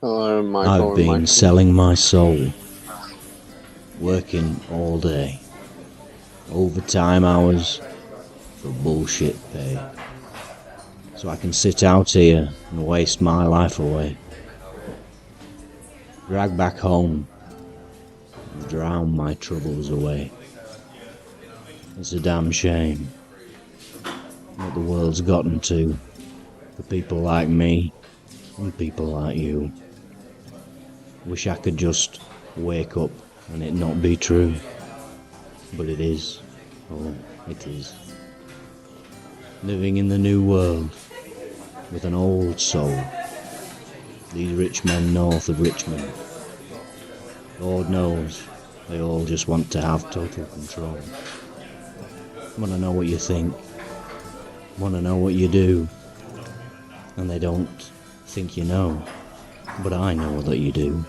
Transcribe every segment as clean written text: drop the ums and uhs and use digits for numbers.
Hello, Michael I've and been Michael. selling my soul, working all day, overtime hours for bullshit pay. So I can sit out here and waste my life away, drag back home and drown my troubles away. It's a damn shame what the world's gotten to for people like me and people like you. Wish I could just wake up and it not be true, but it is. Oh, it is. Living in the new world with an old soul. These rich men north of Richmond, Lord knows, they all just want to have total control. Want to know what you think, want to know what you do, and they don't think you know, but I know that you do.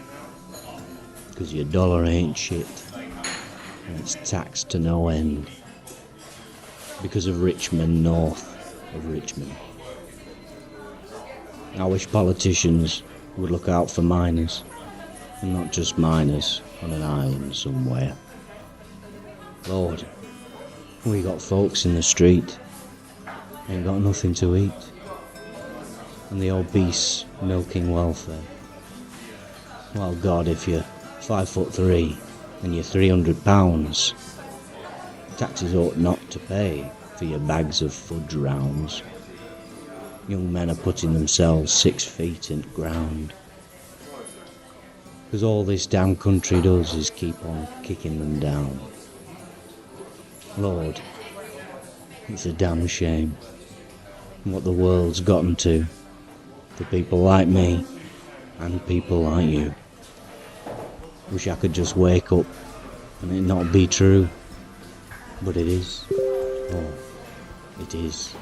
Because your dollar ain't shit, and it's taxed to no end. Because of rich men north of Richmond. I wish politicians would look out for miners, and not just miners on an island somewhere. Lord, we got folks in the street, ain't got nothing to eat, and the obese milking welfare. Well, God, if you're 5'3" and you're £300, taxes ought not to pay for your bags of fudge rounds. Young men are putting themselves 6 feet in the ground, because all this damn country does is keep on kicking them down. Lord, it's a damn shame what the world's gotten to for people like me and people like you. Wish I could just wake up and it not be true, but it is. Oh, it is.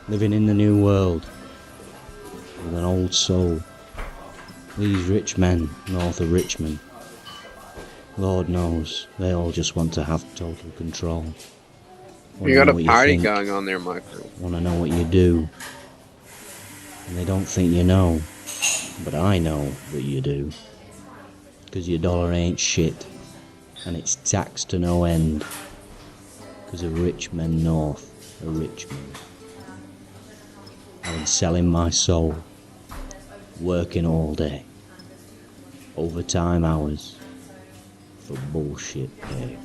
Living in the new world with an old soul. These rich men north of Richmond, Lord knows, they all just want to have total control. Want You to got know a what you party think, going on there, Michael. want to know what you do, and they don't think you know, but I know that you do. Because your dollar ain't shit, and it's taxed to no end. Because of rich men north of Richmond. I've been selling my soul, working all day, overtime hours for bullshit pay.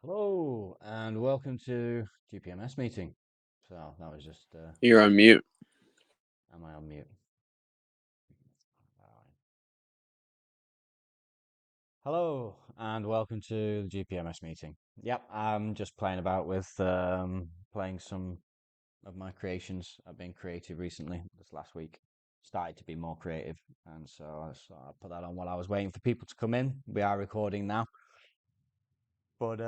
Hello, and welcome to GPMS meeting. So that was just, You're on mute. am I on mute? Hello, and welcome to the GPMS meeting. Yep, I'm just playing about with playing some of my creations. I've been creative recently. This last week started to be more creative, and so I put that on while I was waiting for people to come in. We are recording now, but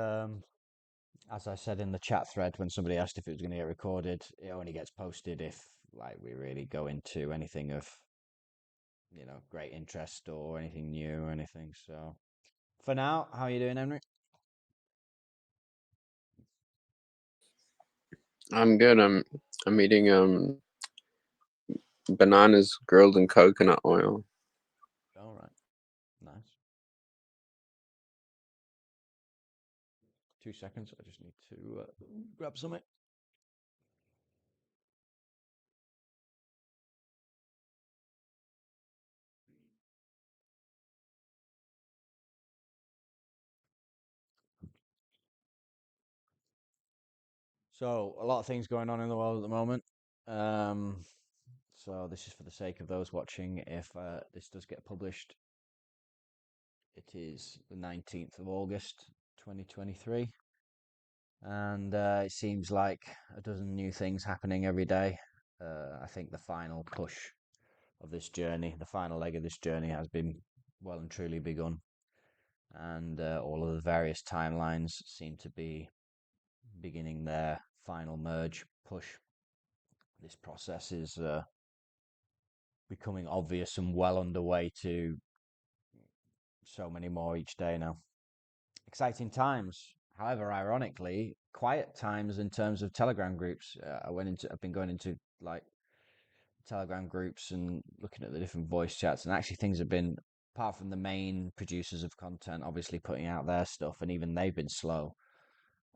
as I said in the chat thread when somebody asked if it was going to get recorded, it only gets posted if like we really go into anything of great interest or anything new or anything. So for now, how are you doing, Henry? I'm good. I'm eating bananas grilled in coconut oil. All right, nice. 2 seconds. I just need to grab something. So a lot of things going on in the world at the moment. Um, so this is for the sake of those watching. If this does get published, it is the 19th of August, 2023. And it seems like a dozen new things happening every day. I think the final push of this journey, the final leg of this journey, has been well and truly begun, and all of the various timelines seem to be beginning their final merge push. This process is becoming obvious and well underway to so many more each day now. exciting times. However, ironically, quiet times in terms of Telegram groups. I've been going into like Telegram groups and looking at the different voice chats, and actually things have been, apart from the main producers of content, obviously putting out their stuff, and even they've been slow.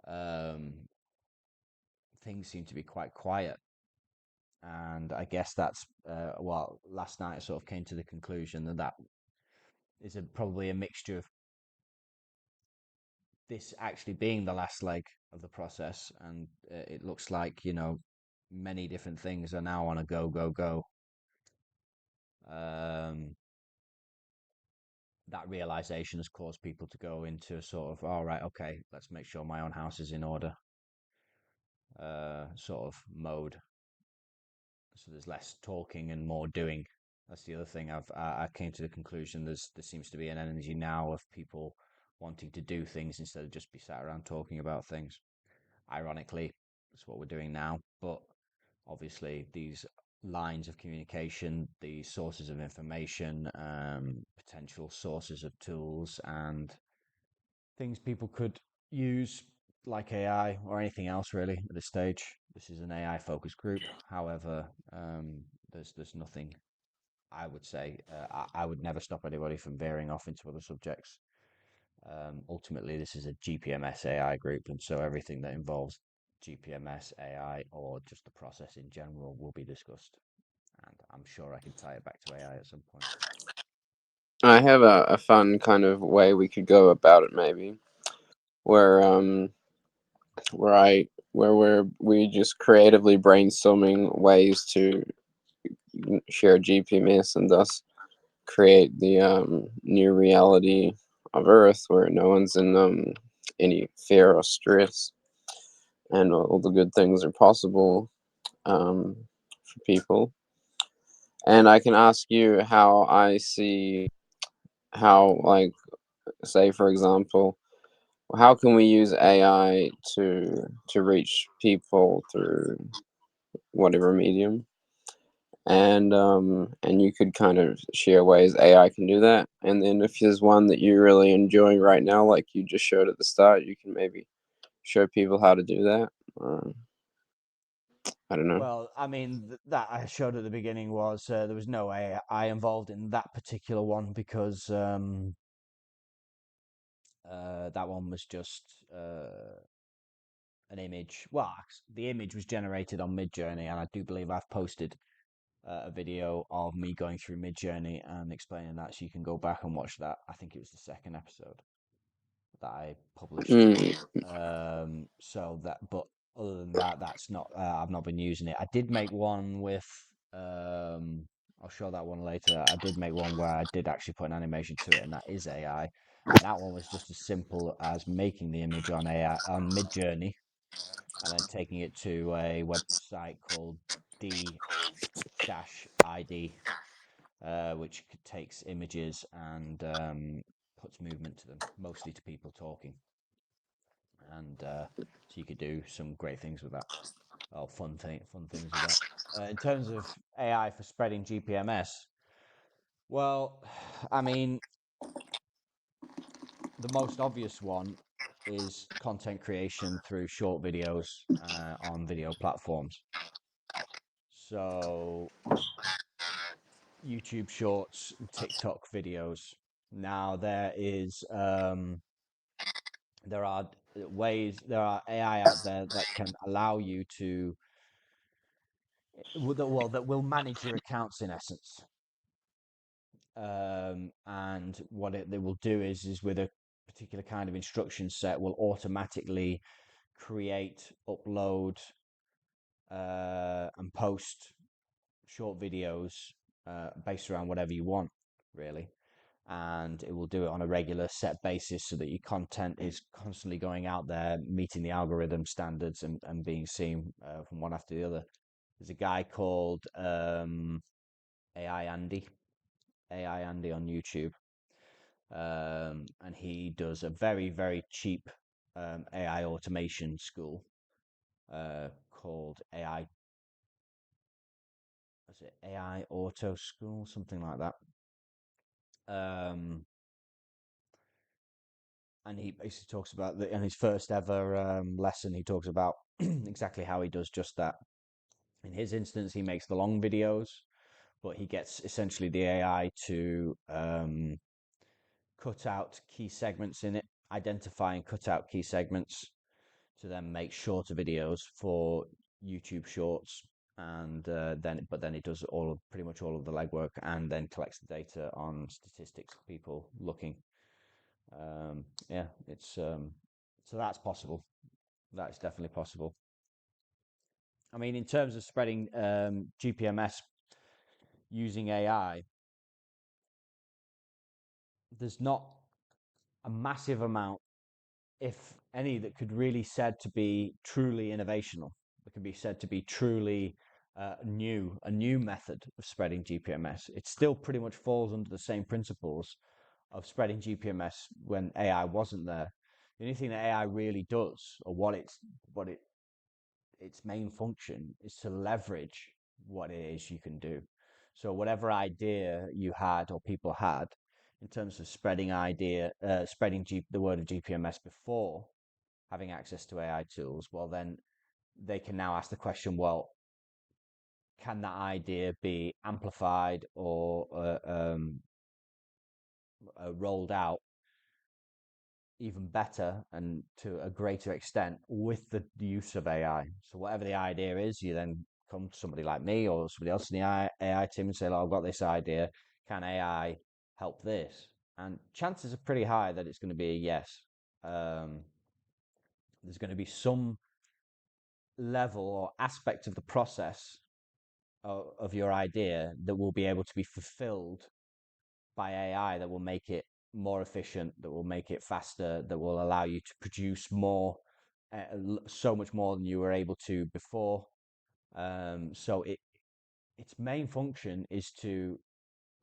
Um, Things seem to be quite quiet, and I guess that's well. Last night I sort of came to the conclusion that that is probably a mixture of this actually being the last leg of the process, and it looks like many different things are now on a go go go. Um, that realization has caused people to go into a sort of, all right, okay, let's make sure my own house is in order, sort of mode. So there's less talking and more doing. That's the other thing. I came to the conclusion there seems to be an energy now of people wanting to do things instead of just be sat around talking about things. Ironically, that's what we're doing now. But obviously, these lines of communication, these sources of information, potential sources of tools, and things people could use like AI or anything else really at this stage. This is an AI focused group. However, there's nothing I would say. I would never stop anybody from veering off into other subjects. Ultimately, this is a GPMS AI group, and so everything that involves GPMS AI or just the process in general will be discussed. And I'm sure I can tie it back to AI at some point. I have a fun kind of way we could go about it, maybe, where we just creatively brainstorming ways to share GPMS and thus create the new reality of Earth where no one's in any fear or stress, and all the good things are possible for people. And I can ask you how I see how, like, say for example, how can we use AI to reach people through whatever medium? And you could kind of share ways AI can do that. And then if there's one that you're really enjoying right now, like you just showed at the start, you can maybe show people how to do that. I don't know. Well, I mean, that I showed at the beginning was there was no AI involved in that particular one because that one was just an image. Well, the image was generated on Midjourney, and I do believe I've posted a video of me going through Midjourney and explaining that, so you can go back and watch that. I think it was the second episode that I published. Mm. So that, but other than that, that's not. I've not been using it. I did make one with. Um, I'll show that one later. I did make one where I did actually put an animation to it, and that is AI. And that one was just as simple as making the image on AI on Midjourney, and then taking it to a website called D-ID, which takes images and puts movement to them, mostly to people talking. And so you could do some great things with that. Oh, fun things with that. In terms of AI for spreading GPMS, well, I mean, the most obvious one is content creation through short videos on video platforms. So YouTube Shorts, and TikTok videos. Now there are there are AI out there that can allow you to that will manage your accounts in essence. And what they will do is with a particular kind of instruction set will automatically create, upload, and post short videos based around whatever you want, really. And it will do it on a regular set basis so that your content is constantly going out there, meeting the algorithm standards and being seen from one after the other. There's a guy called AI Andy, AI Andy on YouTube, and he does a very cheap AI automation school called AI. Was it AI Auto School, something like that? Um, and he basically talks about in his first ever lesson, he talks about exactly how he does just that. In his instance, he makes the long videos, but he gets essentially the AI to cut out key segments in it, identify and cut out key segments to then make shorter videos for YouTube Shorts, and then he does pretty much all of the legwork, and then collects the data on statistics of people looking. Yeah, it's so that's possible. That's definitely possible. I mean, in terms of spreading GPMS using AI, there's not a massive amount, if any, that could really said to be truly innovational. That could be said to be truly a new method of spreading GPMS. It still pretty much falls under the same principles of spreading GPMS when AI wasn't there. The only thing that AI really does, or what its main function, is to leverage what it is you can do. So whatever idea you had or people had in terms of spreading the word of GPMS before having access to AI tools, well, then they can now ask the question, well, can that idea be amplified or rolled out even better and to a greater extent with the use of AI? So whatever the idea is, you then come to somebody like me or somebody else in the AI team and say, "Look, I've got this idea. Can AI help this?" And chances are pretty high that it's going to be a yes. Um, there's going to be some level or aspect of the process of your idea that will be able to be fulfilled by AI, that will make it more efficient, that will make it faster, that will allow you to produce more, so much more than you were able to before. So its main function is to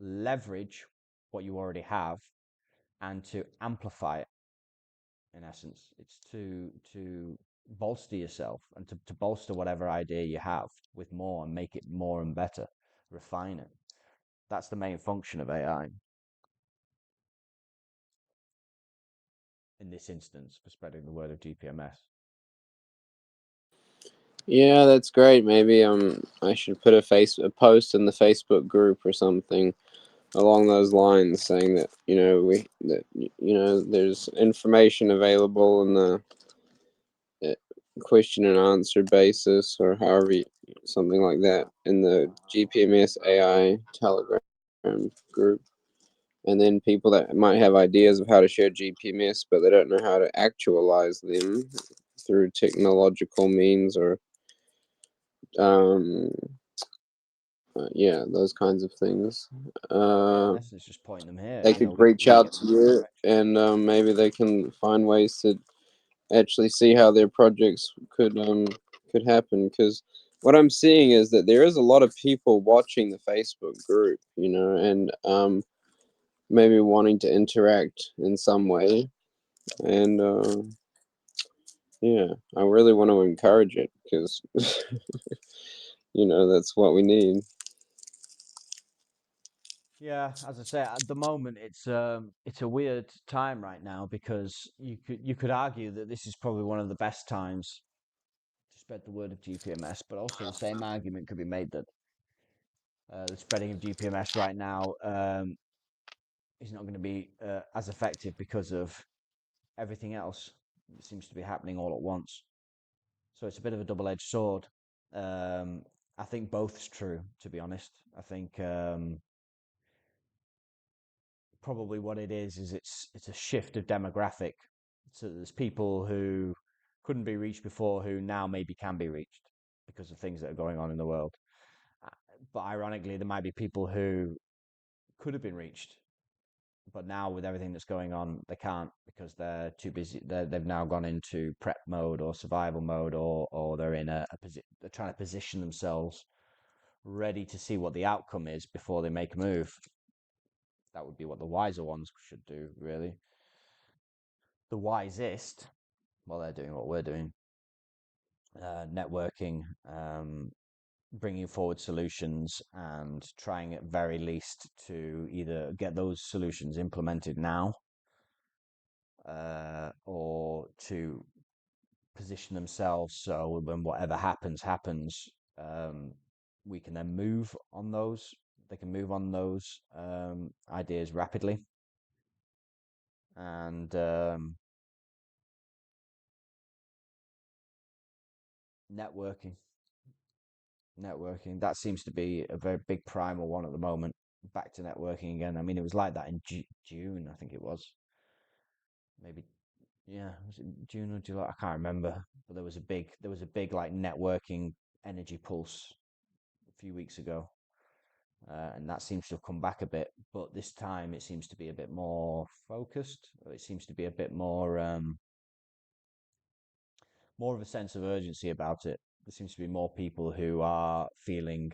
leverage what you already have and to amplify it. In essence, it's to bolster yourself and to bolster whatever idea you have with more and make it more and better, refine it. That's the main function of AI in this instance for spreading the word of GPMS. Yeah, that's great. Maybe I should put a post in the Facebook group or something along those lines, saying that there's information available in the uh, question and answer basis, or something like that, in the GPMS AI Telegram group. And then people that might have ideas of how to share GPMS, but they don't know how to actualize them through technological means, or um, yeah, those kinds of things. Yeah, in Uh, essence, just point them here. they You know, could reach we out get to them in the you, direction. and maybe they can find ways to actually see how their projects could happen. Because what I'm seeing is that there is a lot of people watching the Facebook group, and maybe wanting to interact in some way, and yeah, I really want to encourage it because that's what we need. Yeah, as I say, at the moment it's a weird time right now because you could argue that this is probably one of the best times to spread the word of GPMS, but also the same argument could be made that the spreading of GPMS right now is not going to be as effective because of everything else that seems to be happening all at once. So it's a bit of a double-edged sword. Um, I think both's true, to be honest. I think probably what it is it's a shift of demographic. So there's people who couldn't be reached before who now maybe can be reached because of things that are going on in the world. Uh, But ironically, there might be people who could have been reached, but now with everything that's going on, they can't because they're too busy. They've now gone into prep mode or survival mode, or they're in they're trying to position themselves ready to see what the outcome is before they make a move. That would be what the wiser ones should do, really. The wisest, well, they're doing what we're doing, networking, bringing forward solutions, and trying at very least to either get those solutions implemented now, to position themselves so when whatever happens, um, we can then move on those. They can move on those ideas rapidly, and networking. Networking, that seems to be a very big primal one at the moment. Back to networking again. I mean, it was like that in June, I think it was. Maybe, yeah, was it June or July? I can't remember. But there was a big like networking energy pulse a few weeks ago, and that seems to have come back a bit. But this time, it seems to be a bit more focused. Or it seems to be a bit more of a sense of urgency about it. There seems to be more people who are feeling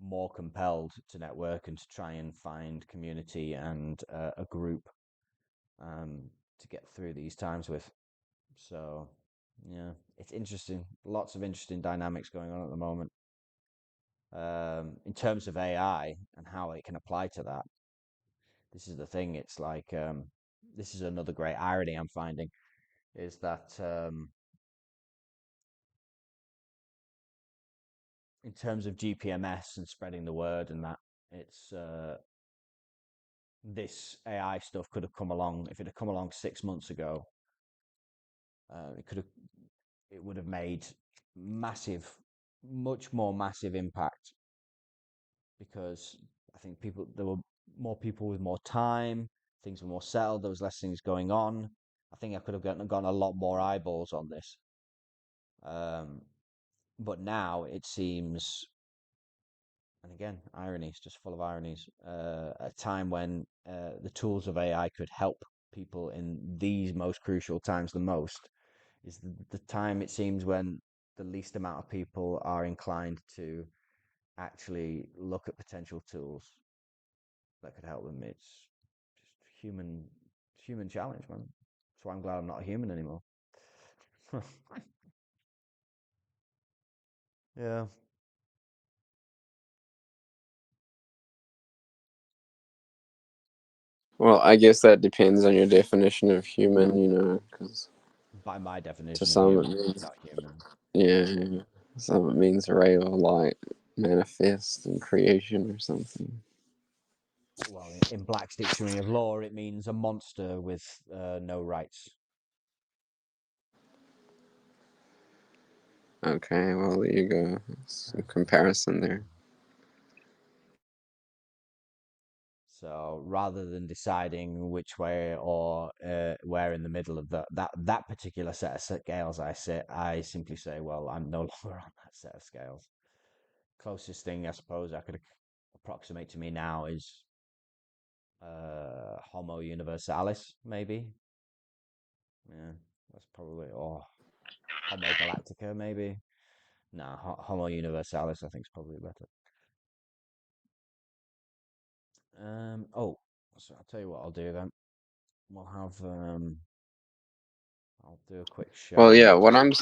more compelled to network and to try and find community and a group to get through these times with. So, yeah, it's interesting. Lots of interesting dynamics going on at the moment. In terms of AI and how it can apply to that, this is the thing. It's like this is another great irony I'm finding is that in terms of GPMS and spreading the word and that, it's this AI stuff could have come along if it had come along 6 months ago. It could have, it would have made massive, much more massive impact because I think there were more people with more time, things were more settled, there was less things going on. I think I could have gotten a lot more eyeballs on this. Um, but now it seems, and again, ironies, just full of ironies, a time when the tools of AI could help people in these most crucial times the most is the time it seems when the least amount of people are inclined to actually look at potential tools that could help them. It's just human challenge, man. That's why I'm glad I'm not a human anymore. Yeah. Well, I guess that depends on your definition of human, because By my to definition of some it human, I'm means, not human. yeah, yeah. Some it means ray of light manifest in creation or something. Well, in Black's Dictionary of Law, it means a monster with no rights. Okay, well, there you go. Some comparison there. So rather than deciding which way or where in the middle of that particular set of scales I sit, I simply say, well, I'm no longer on that set of scales. Closest thing I suppose I could approximate to me now is Homo universalis, maybe. Yeah, that's probably, or Homo galactica, maybe. No, Homo universalis, I think is probably better. Oh, so I'll tell you what I'll do then. We'll have I'll do a quick Well, shout yeah, out. what I'm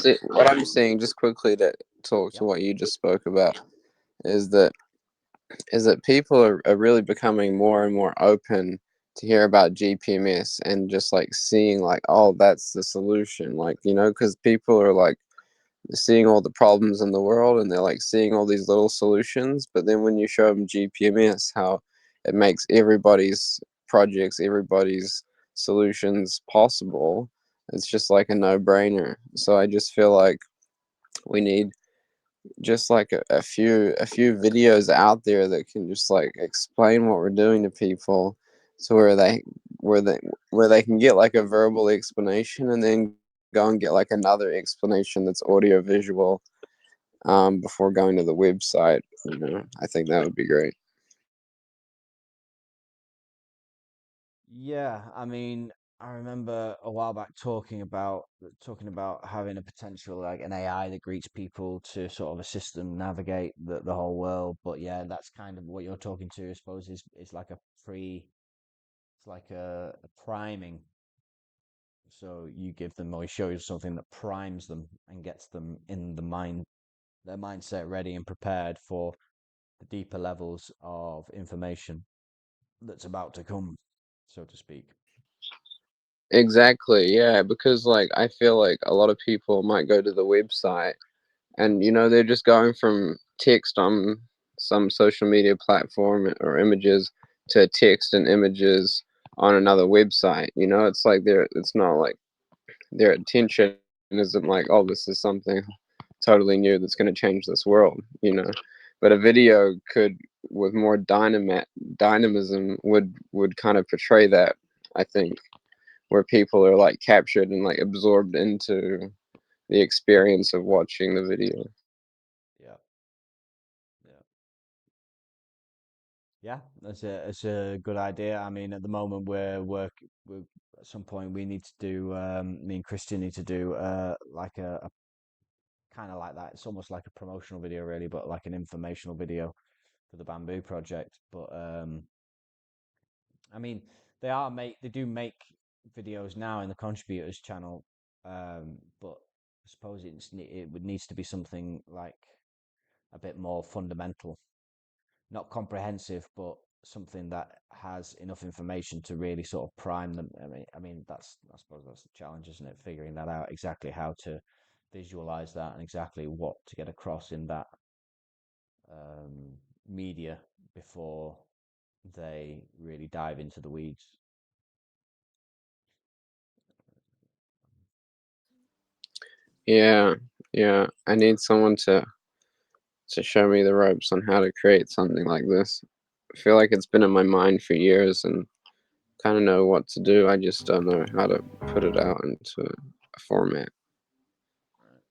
seeing just quickly to talk to Yep. what you just spoke about is that people are really becoming more and more open to hear about GPMS and just like seeing like, oh, that's the solution, like, because people are like seeing all the problems in the world and they're like seeing all these little solutions, but then when you show them GPMS, how it makes everybody's projects, everybody's solutions possible, it's just like a no-brainer. So I just feel like we need just like a few videos out there that can just like explain what we're doing to people, to where they where they can get like a verbal explanation and then go and get like another explanation that's audio visual, before going to the website. I think that would be great. Yeah, I mean, I remember a while back talking about having a potential like an AI that greets people to sort of assist them navigate the whole world. But yeah, that's kind of what you're talking to, I suppose, is like a pre, it's like a priming. So you give them or you show you something that primes them and gets them in their mindset ready and prepared for the deeper levels of information that's about to come, so to speak. Exactly, yeah, because like I feel like a lot of people might go to the website and they're just going from text on some social media platform or images to text and images on another website. It's like it's not like their attention isn't like, oh, this is something totally new that's going to change this world. But a video could, with more dynamism, would kind of portray that, I think, where people are like captured and like absorbed into the experience of watching the video. Yeah, yeah, yeah. That's a good idea. I mean, at the moment we're at some point we need to do. Me and Christian need to do like a kind of like that. It's almost like a promotional video, really, but like an informational video for the Bamboo project. But I mean, they do make videos now in the contributors channel, but I suppose it would needs to be something like a bit more fundamental, not comprehensive, but something that has enough information to really sort of prime them. I mean I suppose that's the challenge, isn't it? Figuring that out exactly how to visualize that and exactly what to get across in that um, media before they really dive into the weeds. Yeah, yeah. I need someone to show me the ropes on how to create something like this. I feel like it's been in my mind for years and kind of know what to do. I just don't know how to put it out into a format. Right.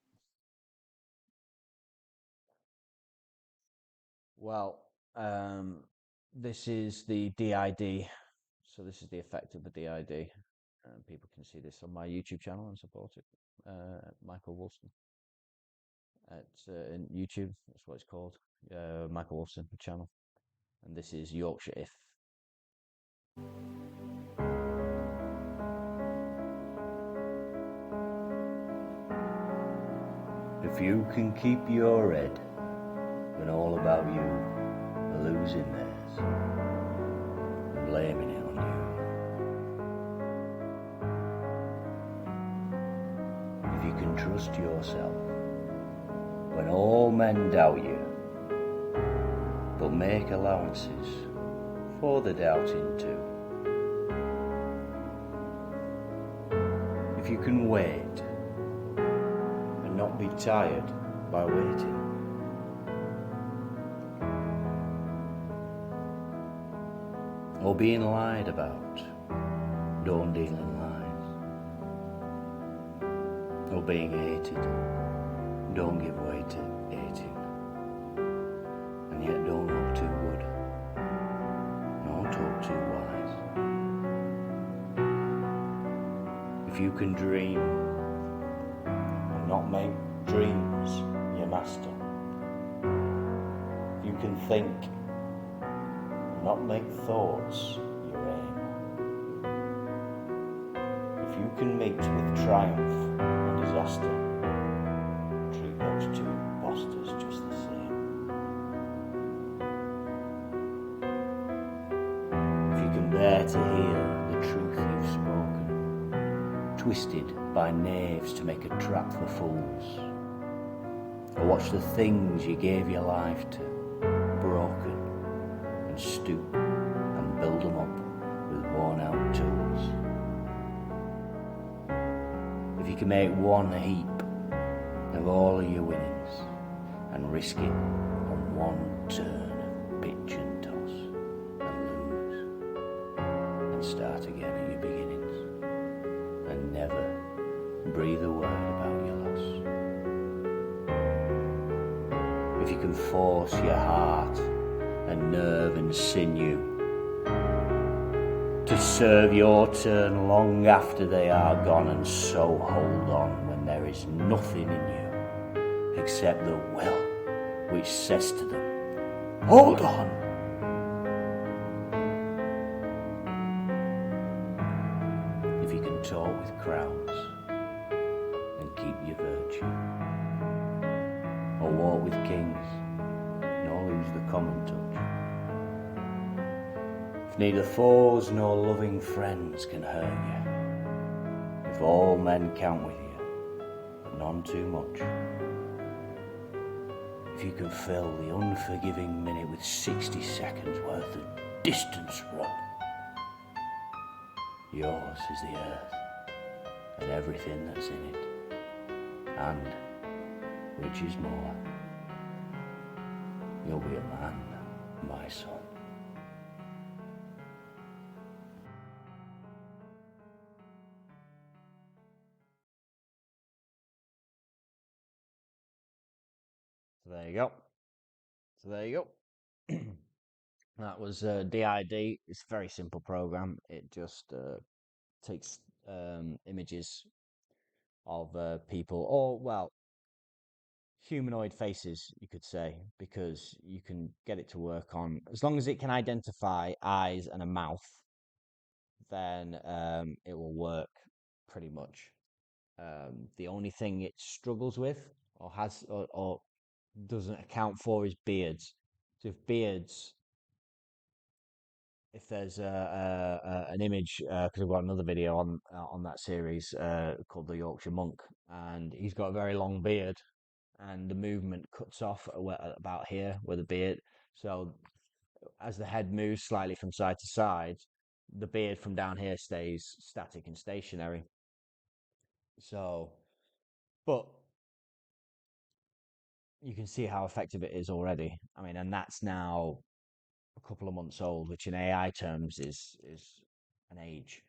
Well, um, this is the DID. So this is the effect of the DID. People can see this on my YouTube channel and support it. Michael Wilson at in YouTube. That's what it's called. Michael Wilson channel. And this is Yorkshire If. If you can keep your head when all about you are losing theirs and blaming it on you. If you can trust yourself when all men doubt you, but make allowances for the doubting too. If you can wait and not be tired by waiting. Or being lied about, don't deal in lies. Or being hated, don't give way to hating. And yet don't look too good, nor talk too wise. If you can dream and not make dreams your master. If you can think and not make thoughts your aim. If you can meet with triumph and disaster, treat those two impostors just the same. If you can bear to hear the truth you've spoken, twisted by knaves to make a trap for fools, or watch the things you gave your life to, broken, and stoop and build them up with worn out tools. If you can make one heap of all of your winnings and risk it on one turn of pitch and toss and lose and start again at your beginnings and never breathe a word about your loss. If you can force your heart and nerve and sinew to serve your turn long after they are gone, and so hold on when there is nothing in you except the will which says to them, hold on. If you can talk with crowds and keep your virtue, or walk with kings nor lose the common touch. If neither foes nor loving friends can hurt you, if all men count with you, but none too much. If you can fill the unforgiving minute with 60 seconds worth of distance run, yours is the earth and everything that's in it, and, which is more, you'll be a man, my son. So there you go. That was DID. It's a very simple program. It just takes images of people, or well, humanoid faces, you could say, because you can get it to work on, as long as it can identify eyes and a mouth, then it will work pretty much. The only thing it struggles with, or has, or doesn't account for, is beards. So if there's an image, because I've got another video on that series called the Yorkshire Monk, and he's got a very long beard, and the movement cuts off about here with the beard. So as the head moves slightly from side to side, the beard from down here stays static and stationary. So, but you can see how effective it is already. I mean, and that's now a couple of months old, which in AI terms is an age,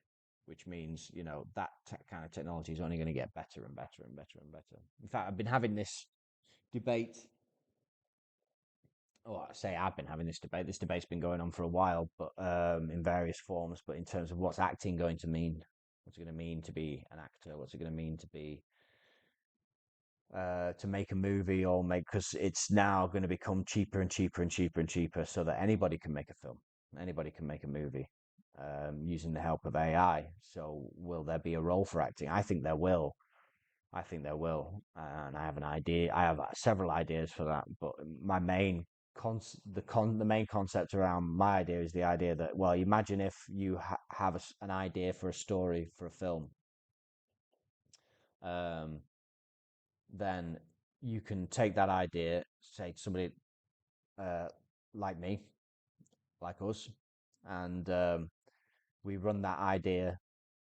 which means, you know, that kind of technology is only going to get better and better and better and better. In fact, I've been having this debate. Well, I say I've been having this debate. This debate's been going on for a while, but in various forms. But in terms of what's acting going to mean, what's it going to mean to be an actor? What's it going to mean to be to make a movie, or make, because it's now going to become cheaper and cheaper and cheaper and cheaper, so that anybody can make a film, anybody can make a movie using the help of AI. So will there be a role for acting? I think there will. I think there will, and I have an idea. I have several ideas for that, but my main the main concept around my idea is the idea that, well, imagine if you have an idea for a story for a film, then you can take that idea, say to somebody uh, like me, like us, and we run that idea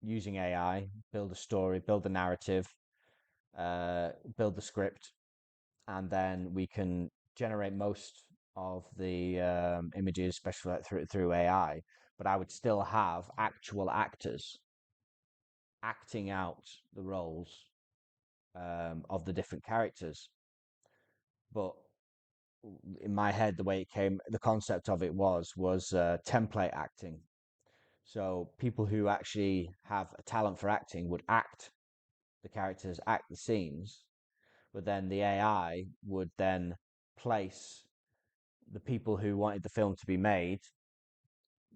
using AI, build a story, build the narrative, build the script, and then we can generate most of the images, especially through AI. But I would still have actual actors acting out the roles of the different characters. But in my head, the way it came, the concept of it was template acting. So people who actually have a talent for acting would act the characters, act the scenes, but then the AI would then place the people who wanted the film to be made.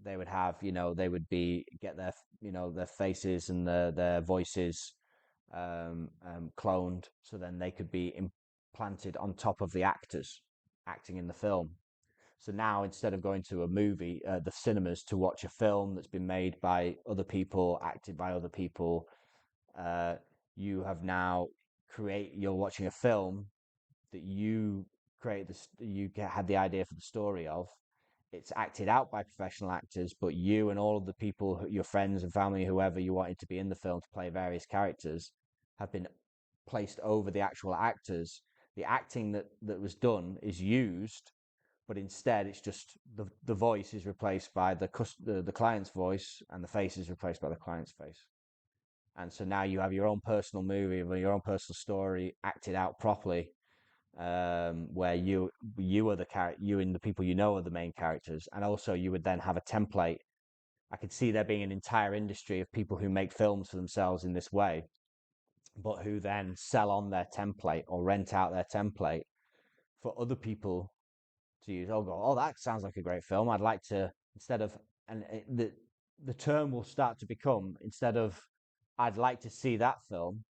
They would have, you know, they would be get their, you know, their faces and their voices cloned, so then they could be implanted on top of the actors acting in the film. So now, instead of going to a movie, the cinemas, to watch a film that's been made by other people, acted by other people, you have now you're watching a film that you created, had the idea for the story of. It's acted out by professional actors, but you and all of the people, your friends and family, whoever you wanted to be in the film to play various characters, have been placed over the actual actors. The acting that was done is used, but instead it's just the voice is replaced by the client's voice, and the face is replaced by the client's face. And so now you have your own personal movie, or your own personal story acted out properly, where you are the character, you and the people you know are the main characters. And also you would then have a template. I could see there being an entire industry of people who make films for themselves in this way, but who then sell on their template or rent out their template for other people to use. Oh, that sounds like a great film. I'd like to, instead of, and the term will start to become, instead of I'd like to see that film,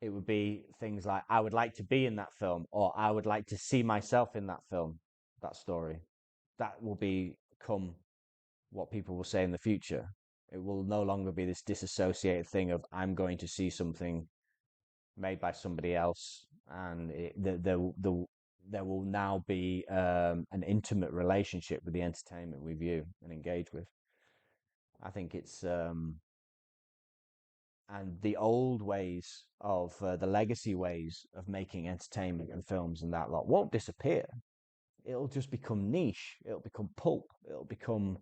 it would be things like, I would like to be in that film, or I would like to see myself in that film, that story. That will become what people will say in the future. It will no longer be this disassociated thing of I'm going to see something made by somebody else, and there will now be an intimate relationship with the entertainment we view and engage with. I think it's and the old ways of the legacy ways of making entertainment and films and that lot won't disappear. It'll just become niche. It'll become pulp. It'll become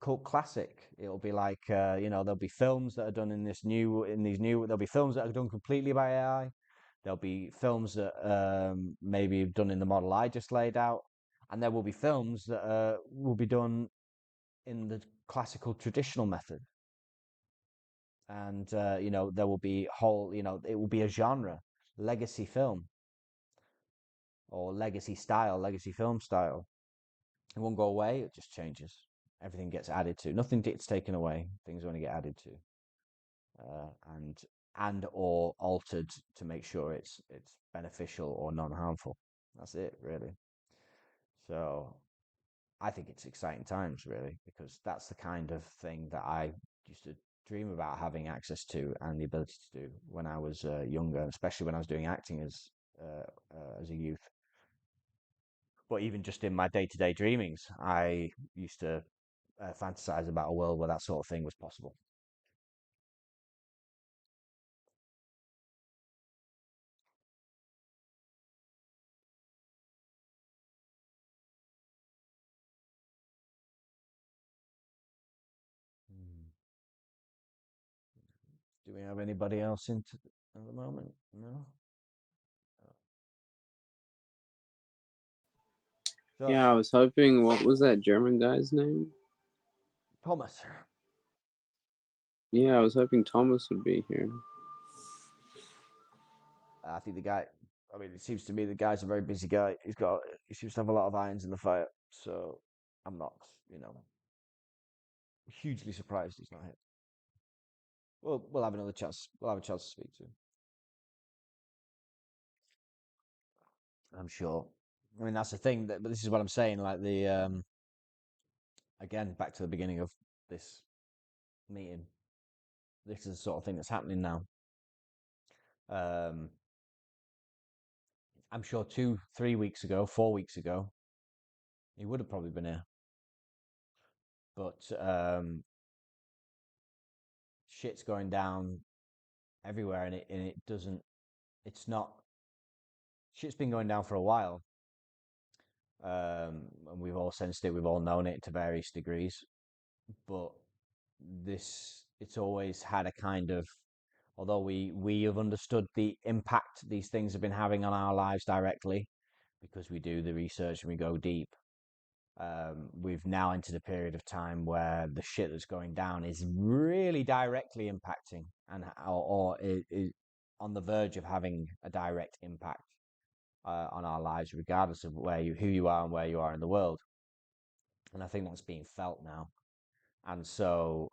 cult classic. It'll be like there'll be films that are done there'll be films that are done completely by AI. There'll be films that maybe done in the model I just laid out, and there will be films that will be done in the classical traditional method. And there will be it will be a genre, legacy film or legacy film style. It won't go away. It just changes. Everything gets added to. Nothing gets taken away. Things only get added to, and or altered to make sure it's beneficial or non-harmful. That's it, really. So I think it's exciting times, really, because that's the kind of thing that I used to dream about having access to and the ability to do when I was younger, especially when I was doing acting as a youth. But even just in my day-to-day dreamings, I used to fantasize about a world where that sort of thing was possible. Hmm. Do we have anybody else into at the moment? No. So Yeah, I was hoping. What was that German guy's name? Thomas, Yeah, I was hoping Thomas would be here. I think the guy. I mean, it seems to me the guy's a very busy guy. He seems to have a lot of irons in the fire. So I'm not, hugely surprised he's not here. We'll have another chance. We'll have a chance to speak to him. I'm sure. I mean, that's the thing. But this is what I'm saying. Like again, back to the beginning of this meeting. This is the sort of thing that's happening now. Um, I'm sure 2, 3 weeks ago, 4 weeks ago, he would have probably been here. But shit's going down everywhere, and it doesn't. It's not. Shit's been going down for a while, and we've all sensed it. We've all known it to various degrees. But it's always had a kind of. Although we have understood the impact these things have been having on our lives directly, because we do the research and we go deep. We've now entered a period of time where the shit that's going down is really directly impacting or is on the verge of having a direct impact on our lives, regardless of who you are and where you are in the world. And I think that's being felt now. And so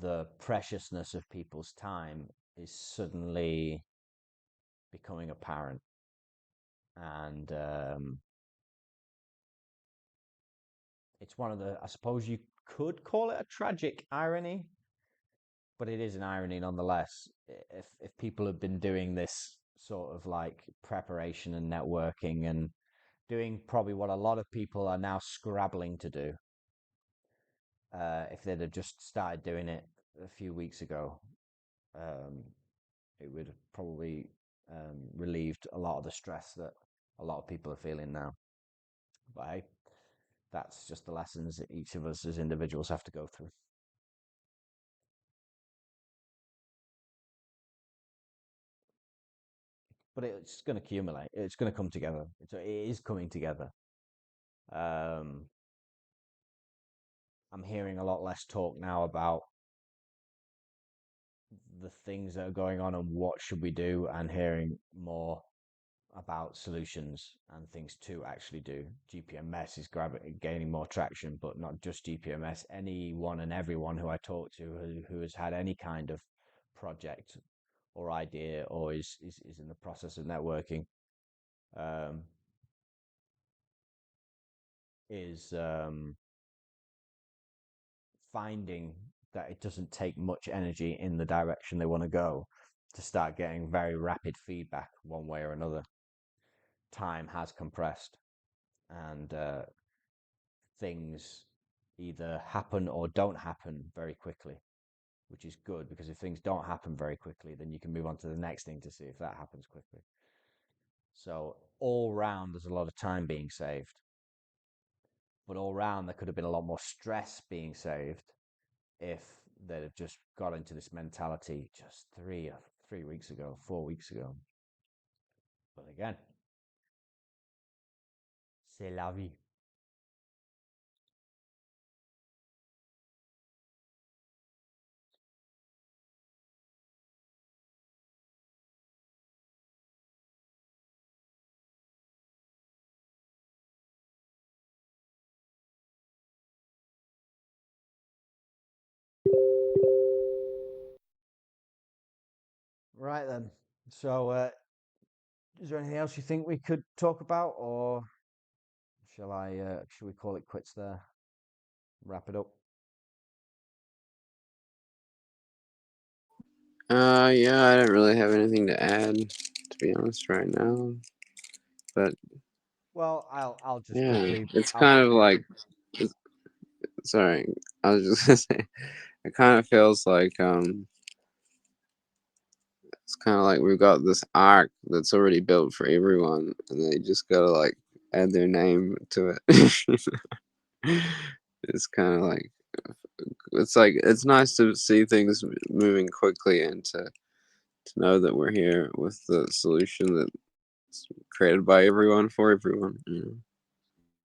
the preciousness of people's time is suddenly becoming apparent. And it's one of I suppose you could call it a tragic irony, but it is an irony nonetheless. If people have been doing this sort of like preparation and networking and doing probably what a lot of people are now scrabbling to do, if they'd have just started doing it a few weeks ago, it would have probably relieved a lot of the stress that a lot of people are feeling now. But hey, that's just the lessons that each of us as individuals have to go through. But it's going to accumulate. It's going to come together. It is coming together. I'm hearing a lot less talk now about the things that are going on and what should we do, and hearing more about solutions and things to actually do. GPMS is gaining more traction, but not just GPMS. Anyone and everyone who I talk to who has had any kind of project or idea or is in the process of networking is finding that it doesn't take much energy in the direction they want to go to start getting very rapid feedback one way or another. Time has compressed, and things either happen or don't happen very quickly, which is good, because if things don't happen very quickly, then you can move on to the next thing to see if that happens quickly. So all round, there's a lot of time being saved, but all round there could have been a lot more stress being saved if they'd have just got into this mentality just 3 weeks ago, 4 weeks ago. But again, c'est la vie. Right then. So, is there anything else you think we could talk about, or shall we call it quits there? Wrap it up. Yeah, I don't really have anything to add, to be honest, right now. But Well, I'll just yeah, quickly. it's kind of like, sorry, I was just gonna say, it kind of feels like it's kind of like we've got this arc that's already built for everyone, and they just gotta like add their name to it. It's kind of like it's nice to see things moving quickly and to know that we're here with the solution that's created by everyone for everyone.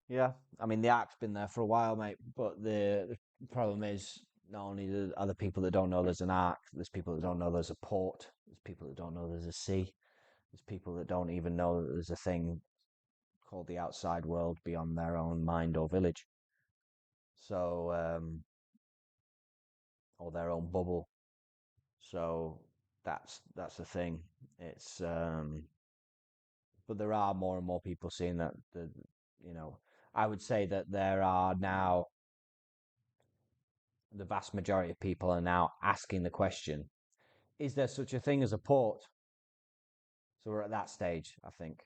Yeah, I mean the arc's been there for a while, mate. But the problem is, not only are there people that don't know there's an arc, there's people that don't know there's a port, there's people that don't know there's a sea, there's people that don't even know that there's a thing called the outside world beyond their own mind or village. So, or their own bubble. So that's the thing. It's but there are more and more people seeing that you know, I would say that there are now, the vast majority of people are now asking the question, is there such a thing as a port? So we're at that stage, I think.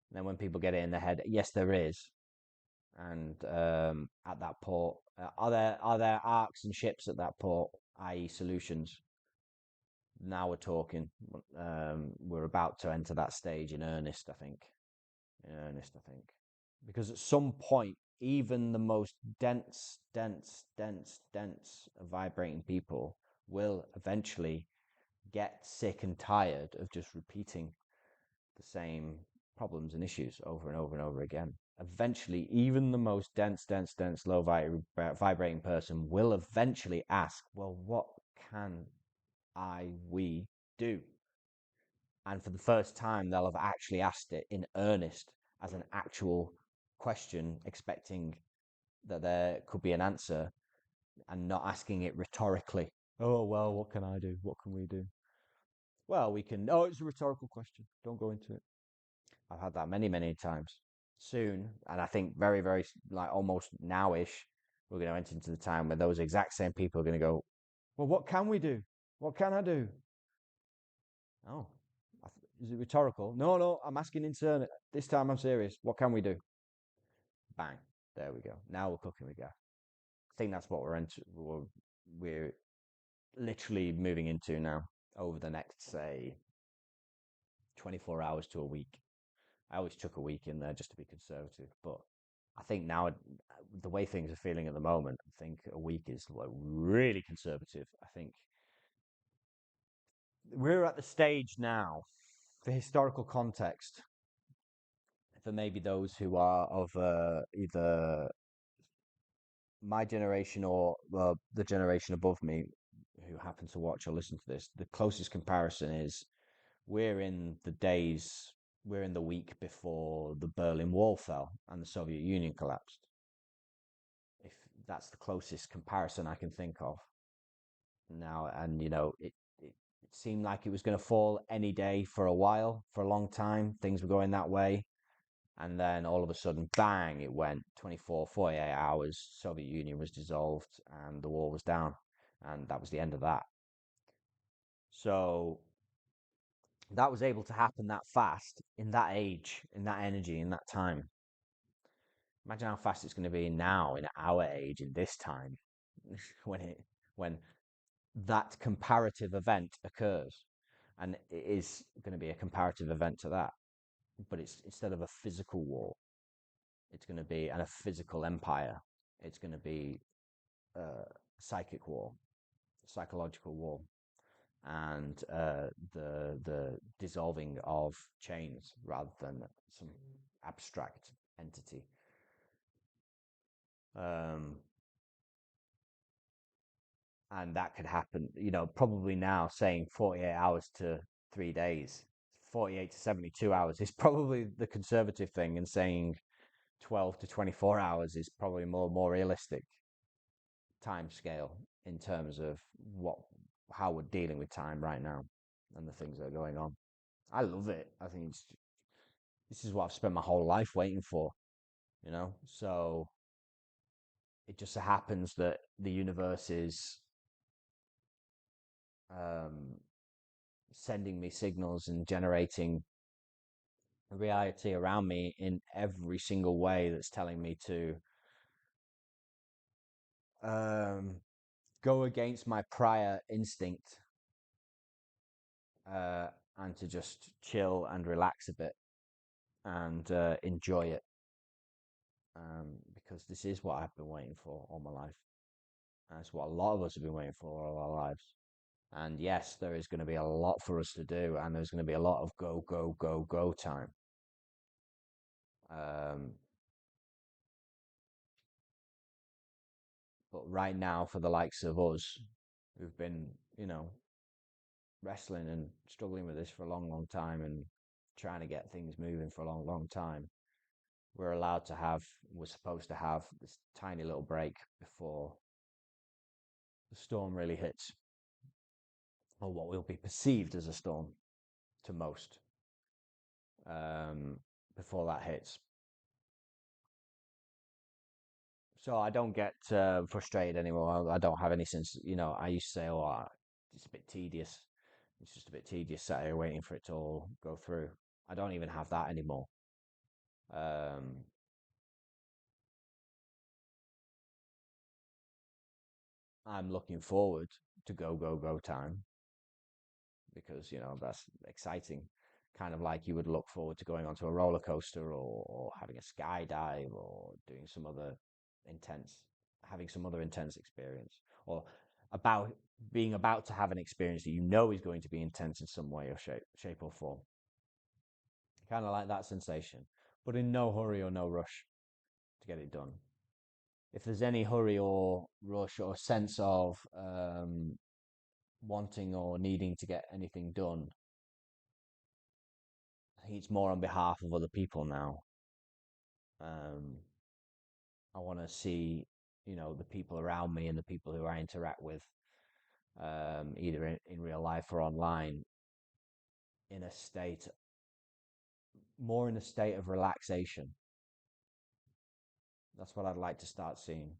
And then when people get it in their head, yes, there is. And at that port, are there arcs and ships at that port, i.e., solutions? Now we're talking. We're about to enter that stage in earnest, I think. Because at some point, even the most dense vibrating people will eventually get sick and tired of just repeating the same problems and issues over and over and over again. Eventually, even the most dense, low vibrating person will eventually ask, well, what can we do? And for the first time, they'll have actually asked it in earnest as an actual question, expecting that there could be an answer, and not asking it rhetorically. Oh, well, what can I do? What can we do? Well, we can. Oh, it's a rhetorical question. Don't go into it. I've had that many, many times. Soon, and I think very, very, like almost now-ish, we're going to enter into the time where those exact same people are going to go, well, what can we do? What can I do? Oh, is it rhetorical? No, no, I'm asking in this time I'm serious. What can we do? Bang. There we go. Now we're cooking with gas. I think that's what we're literally moving into now over the next, say, 24 hours to a week. I always chuck a week in there just to be conservative, but I think now, the way things are feeling at the moment, I think a week is like really conservative. I think we're at the stage now, for historical context, for maybe those who are of either my generation or the generation above me who happen to watch or listen to this. The closest comparison is we're in the week before the Berlin Wall fell and the Soviet Union collapsed. If that's the closest comparison I can think of now. And it seemed like it was going to fall any day for a while, for a long time. Things were going that way. And then all of a sudden, bang, it went 24, 48 hours. Soviet Union was dissolved and the wall was down. And that was the end of that. So that was able to happen that fast in that age, in that energy, in that time. Imagine how fast it's going to be now in our age, in this time, when that comparative event occurs. And it is going to be a comparative event to that. But it's instead of a physical war, it's going to be a physical empire. It's going to be a psychic war, psychological war, and the dissolving of chains rather than some abstract entity. And that could happen, probably now saying 48 hours to 3 days, 48 to 72 hours is probably the conservative thing, and saying 12 to 24 hours is probably more realistic time scale in terms of how we're dealing with time right now and the things that are going on. I love it. I think this is what I've spent my whole life waiting for, so it just so happens that the universe is sending me signals and generating a reality around me in every single way that's telling me to go against my prior instinct and to just chill and relax a bit and enjoy it, because this is what I've been waiting for all my life. And it's what a lot of us have been waiting for all our lives. And yes, there is going to be a lot for us to do, and there's going to be a lot of go, go, go, go time. But right now, for the likes of us, who've been, wrestling and struggling with this for a long, long time and trying to get things moving for a long, long time, we're supposed to have this tiny little break before the storm really hits, or what will be perceived as a storm to most, before that hits. So I don't get frustrated anymore. I don't have any sense, I used to say, it's a bit tedious. It's just a bit tedious sat here waiting for it to all go through. I don't even have that anymore. I'm looking forward to go, go, go time, because, that's exciting. Kind of like you would look forward to going onto a roller coaster or having a skydive or doing having some other intense experience, or being about to have an experience that is going to be intense in some way or shape or form. Kind of like that sensation, but in no hurry or no rush to get it done. If there's any hurry or rush or sense of wanting or needing to get anything done, I think it's more on behalf of other people now. I want to see, the people around me and the people who I interact with, either in real life or online, more in a state of relaxation. That's what I'd like to start seeing.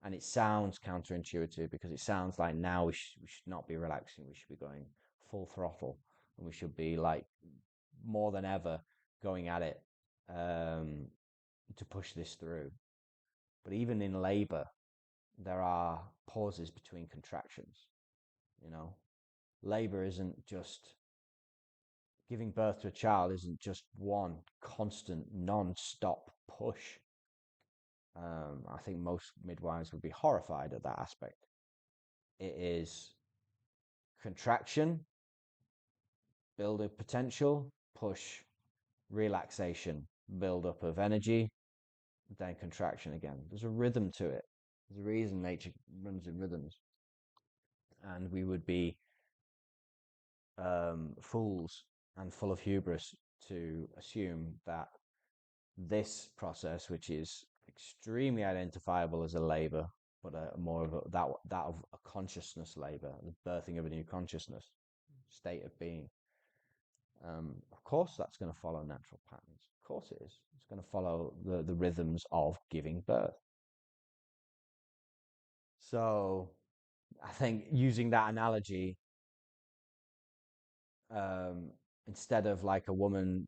And it sounds counterintuitive, because it sounds like now we should not be relaxing. We should be going full throttle, and we should be like more than ever going at it to push this through. But even in labor, there are pauses between contractions. Labor isn't just giving birth to a child, isn't just one constant non-stop push. I think most midwives would be horrified at that aspect. It is contraction, build of potential, push, relaxation, build up of energy, then contraction again. There's a rhythm to it. There's a reason nature runs in rhythms. And we would be fools and full of hubris to assume that this process, which is extremely identifiable as a labor, but more of that of a consciousness labor, the birthing of a new consciousness, state of being. Of course, that's going to follow natural patterns. Of course it is. It's going to follow the rhythms of giving birth. So I think using that analogy, um, instead of like a woman,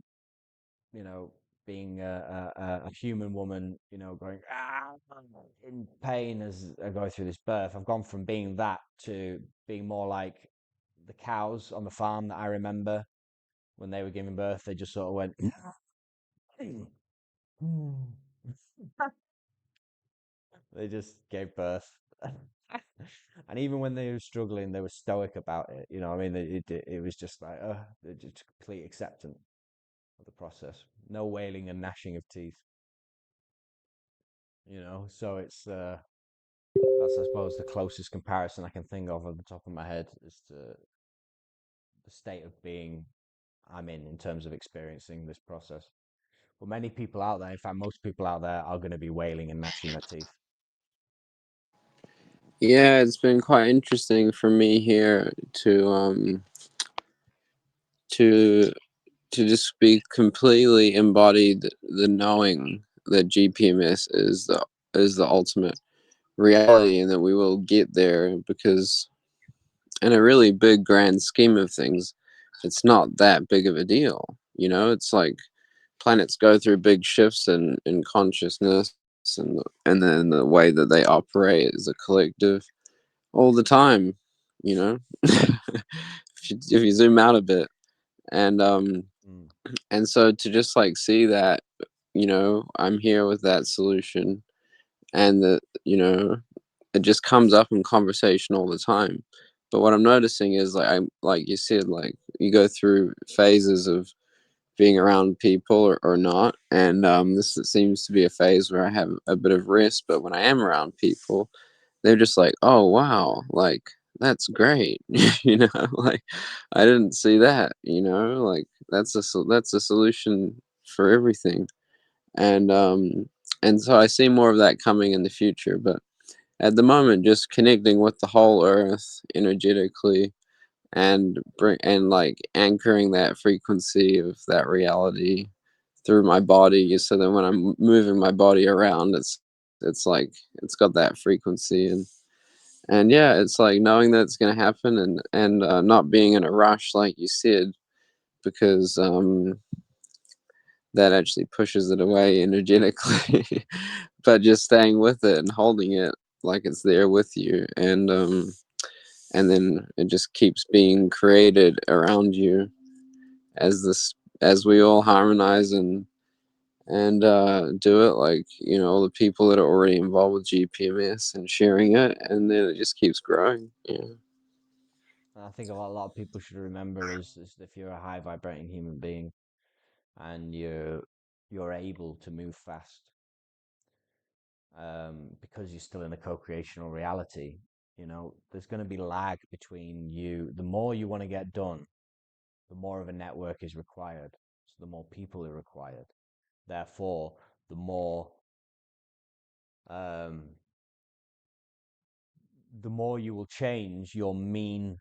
you know, being a human woman, you know, going in pain as I go through this birth, I've gone from being that to being more like the cows on the farm that I remember when they were giving birth. They just sort of went, they just gave birth. And even when they were struggling, they were stoic about it. You know, I mean, it was just like, just complete acceptance of the process. No wailing and gnashing of teeth. You know, so it's that's I suppose the closest comparison I can think of at the top of my head as to the state of being I'm in terms of experiencing this process. But many people out there, in fact, most people out there are going to be wailing and gnashing their teeth. Yeah, it's been quite interesting for me here to to just be completely embodied the knowing that GPMS is the ultimate reality and that we will get there, because in a really big grand scheme of things, it's not that big of a deal. You know, it's like planets go through big shifts in consciousness, and then the way that they operate as a collective all the time, you know. If you zoom out a bit, and Mm. and so to just like see that, you know, I'm here with that solution, and that, you know, it just comes up in conversation all the time. But what I'm noticing is, like, I'm like you said, like, you go through phases of being around people or not, and this seems to be a phase where I have a bit of rest. But when I am around people, they're just like, oh wow, like, that's great. You know, like, I didn't see that, you know, like, that's a solution for everything. And and so I see more of that coming in the future. But at the moment, just connecting with the whole earth energetically, and bring and like anchoring that frequency of that reality through my body, so that when I'm moving my body around, it's like it's got that frequency. And yeah, it's like knowing that it's going to happen, and not being in a rush, like you said, because that actually pushes it away energetically. But just staying with it and holding it like it's there with you, and then it just keeps being created around you as we all harmonize and do it, like, you know, all the people that are already involved with GPMS and sharing it, and then it just keeps growing. Yeah. And I think what a lot of people should remember is if you're a high vibrating human being and you're able to move fast, because you're still in a co-creational reality, you know, there's going to be lag between you. The more you want to get done, the more of a network is required. So the more people are required. Therefore, the more um, the more you will change your mean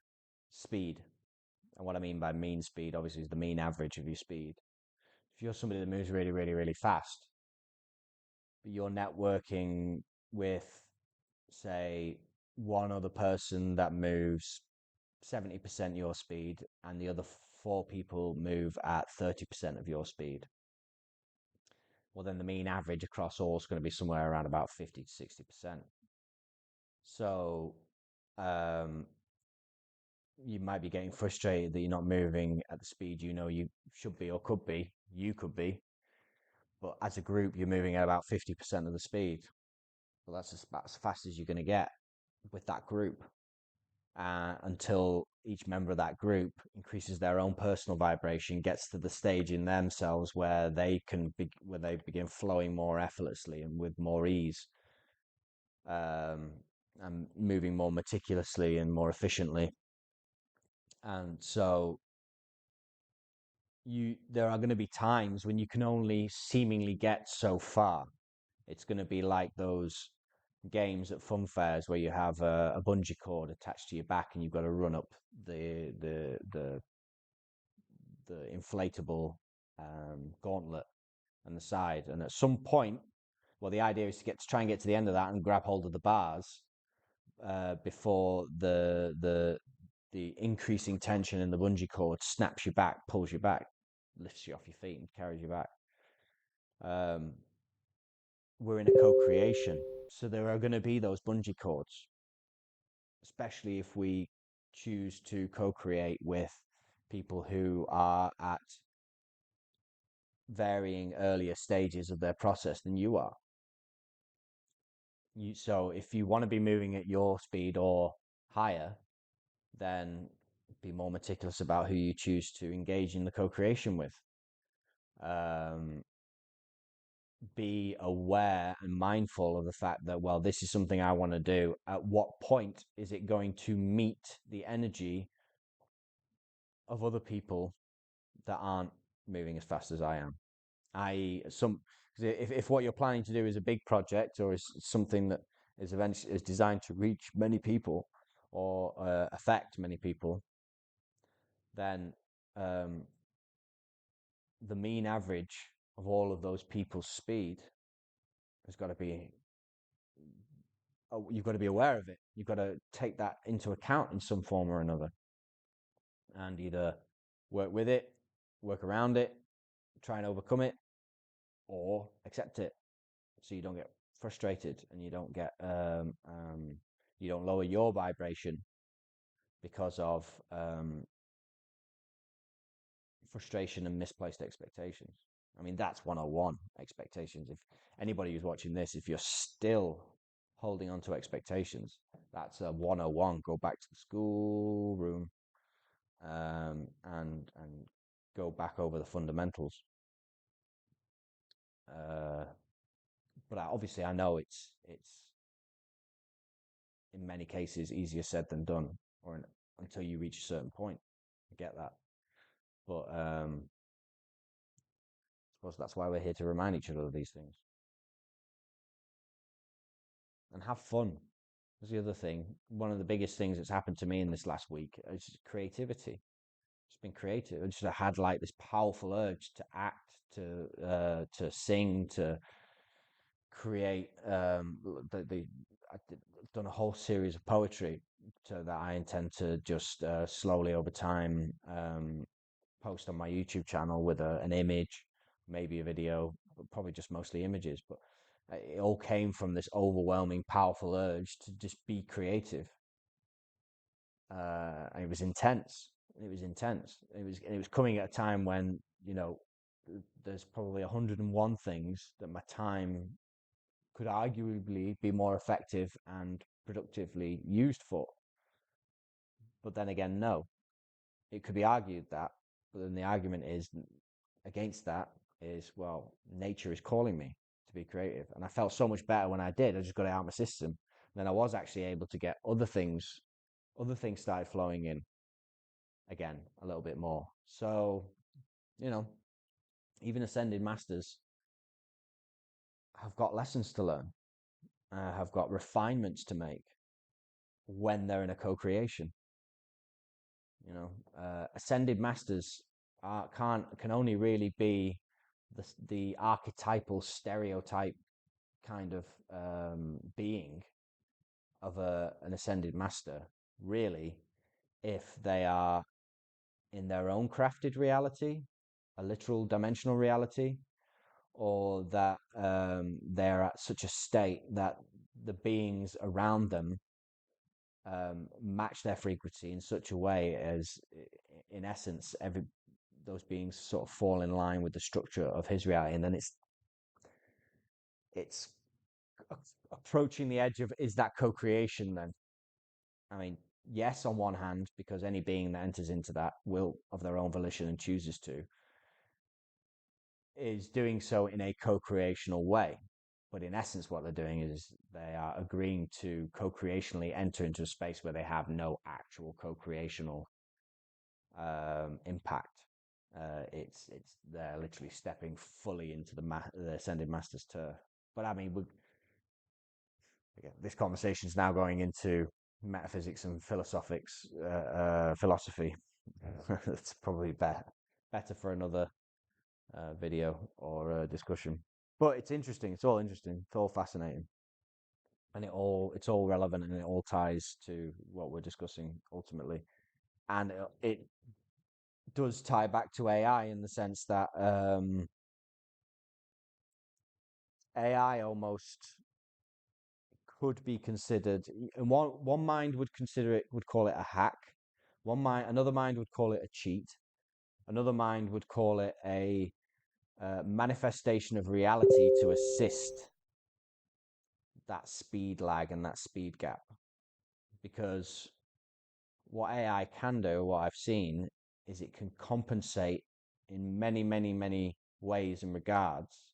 speed. And what I mean by mean speed, obviously, is the mean average of your speed. If you're somebody that moves really, really, really fast, but you're networking with, say, one other person that moves 70% your speed, and the other four people move at 30% of your speed, well, then the mean average across all is going to be somewhere around about 50 to 60%. So um, you might be getting frustrated that you're not moving at the speed you know you should be or could be. You could be, but as a group, you're moving at about 50% of the speed. Well, that's about as fast as you're going to get with that group, until each member of that group increases their own personal vibration, gets to the stage in themselves where where they begin flowing more effortlessly and with more ease, um, and moving more meticulously and more efficiently. And so there are going to be times when you can only seemingly get so far. It's going to be like those games at fun fairs where you have a bungee cord attached to your back and you've got to run up the inflatable gauntlet. and the side. And at some point, well, the idea is to try and get to the end of that and grab hold of the bars before the increasing tension in the bungee cord snaps you back, pulls you back, lifts you off your feet and carries you back. We're in a co-creation, so there are going to be those bungee cords, especially if we choose to co-create with people who are at varying earlier stages of their process than you are. So if you want to be moving at your speed or higher, then be more meticulous about who you choose to engage in the co-creation with. Be aware and mindful of the fact that, well, this is something I want to do. At what point is it going to meet the energy of other people that aren't moving as fast as I am? If what you're planning to do is a big project or is something that is eventually is designed to reach many people or affect many people, then the mean average of all of those people's speed has got to be, you've got to be aware of it. You've got to take that into account in some form or another, and either work with it, work around it, try and overcome it, or accept it, so you don't get frustrated and you don't get you don't lower your vibration because of frustration and misplaced expectations. I mean, that's 101 expectations. If anybody who's watching this, if you're still holding on to expectations, that's a 101. Go back to the school room and go back over the fundamentals. But obviously I know it's in many cases easier said than done, until you reach a certain point. I get that. But I suppose that's why we're here, to remind each other of these things. And have fun. That's the other thing. One of the biggest things that's happened to me in this last week is creativity. It's been creative. I just had like this powerful urge to act, to sing, to create. I've done a whole series of poetry that I intend to just slowly over time post on my YouTube channel with an image, maybe a video, but probably just mostly images. But it all came from this overwhelming, powerful urge to just be creative. And it was intense. It was coming at a time when, there's probably 101 things that my time could arguably be more effective and productively used for. But then again, no. It could be argued that, but then the argument is against that is, well, nature is calling me to be creative. And I felt so much better when I did. I just got it out of my system. And then I was actually able to get other things started flowing in again a little bit more. So, even ascended masters have got lessons to learn, have got refinements to make when they're in a co-creation. Ascended masters can only really be the archetypal stereotype kind of being of an ascended master, really, if they are in their own crafted reality, a literal dimensional reality, or that they're at such a state that the beings around them match their frequency in such a way as, in essence, those beings sort of fall in line with the structure of his reality. And then it's approaching the edge of, is that co-creation then? I mean, yes, on one hand, because any being that enters into that will of their own volition and chooses to, is doing so in a co-creational way. But in essence, what they're doing is they are agreeing to co-creationally enter into a space where they have no actual co-creational impact. It's they're literally stepping fully into the ascended master's turf. But I mean, this conversation is now going into metaphysics and philosophy. It's probably better for another video or discussion. But it's interesting. It's all interesting. It's all fascinating, and it's all relevant, and it all ties to what we're discussing ultimately. And it does tie back to AI in the sense that AI almost could be considered, and one mind would call it a hack. Another mind would call it a cheat. Another mind would call it a manifestation of reality to assist that speed lag and that speed gap. Because what AI can do, what I've seen, is it can compensate in many, many, many ways and regards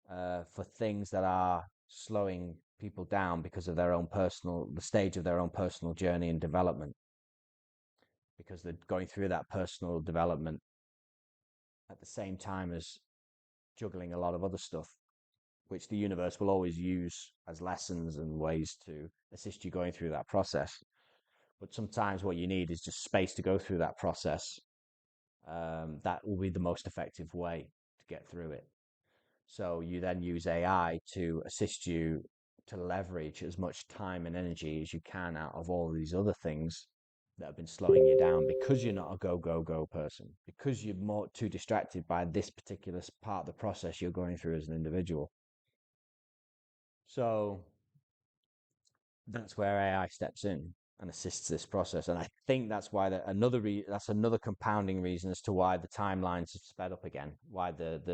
for things that are slowing people down because of the stage of their own personal journey and development. Because they're going through that personal development at the same time as juggling a lot of other stuff, which the universe will always use as lessons and ways to assist you going through that process. But sometimes what you need is just space to go through that process. That will be the most effective way to get through it. So you then use AI to assist you to leverage as much time and energy as you can out of all these other things that have been slowing you down, because you're not a go, go, go person, because you're more too distracted by this particular part of the process you're going through as an individual. So that's where AI steps in and assists this process. And I think that's why that's another compounding reason as to why the timelines have sped up again, why the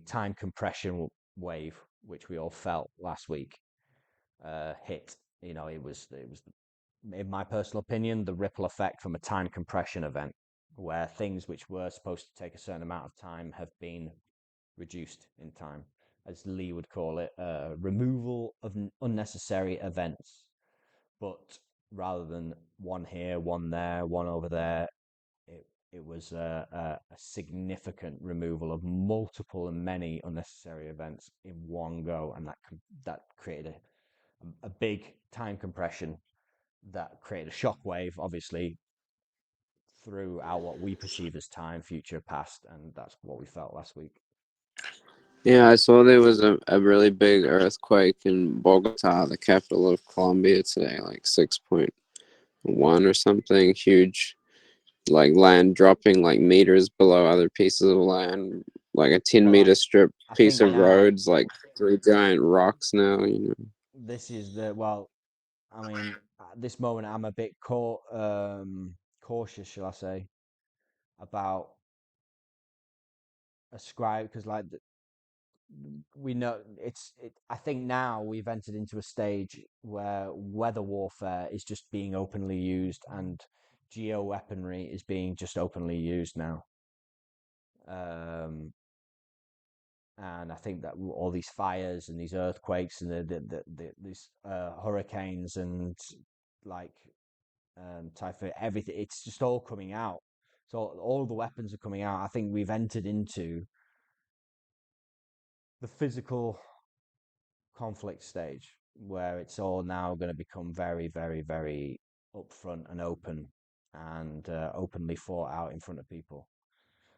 time compression wave, which we all felt last week, hit. It was in my personal opinion, the ripple effect from a time compression event, where things which were supposed to take a certain amount of time have been reduced in time, as Lee would call it, removal of unnecessary events. But rather than one here, one there, one over there, it was a significant removal of multiple and many unnecessary events in one go, and that created a big time compression that created a shockwave, obviously, throughout what we perceive as time, future, past, and that's what we felt last week. Yeah, I saw there was a really big earthquake in Bogota, the capital of Colombia, today, like 6.1 or something. Huge, like land dropping like meters below other pieces of land, like a 10-meter strip piece of roads, like 3 giant rocks now, This is I mean, at this moment, I'm a bit cautious, shall I say, about ascribe, because we know I think now we've entered into a stage where weather warfare is just being openly used, and geo weaponry is being just openly used now. And I think that all these fires and these earthquakes and these hurricanes and like typhoon, everything, it's just all coming out. So all the weapons are coming out. I think we've entered into the physical conflict stage, where it's all now going to become very, very, very upfront and open, and openly fought out in front of people.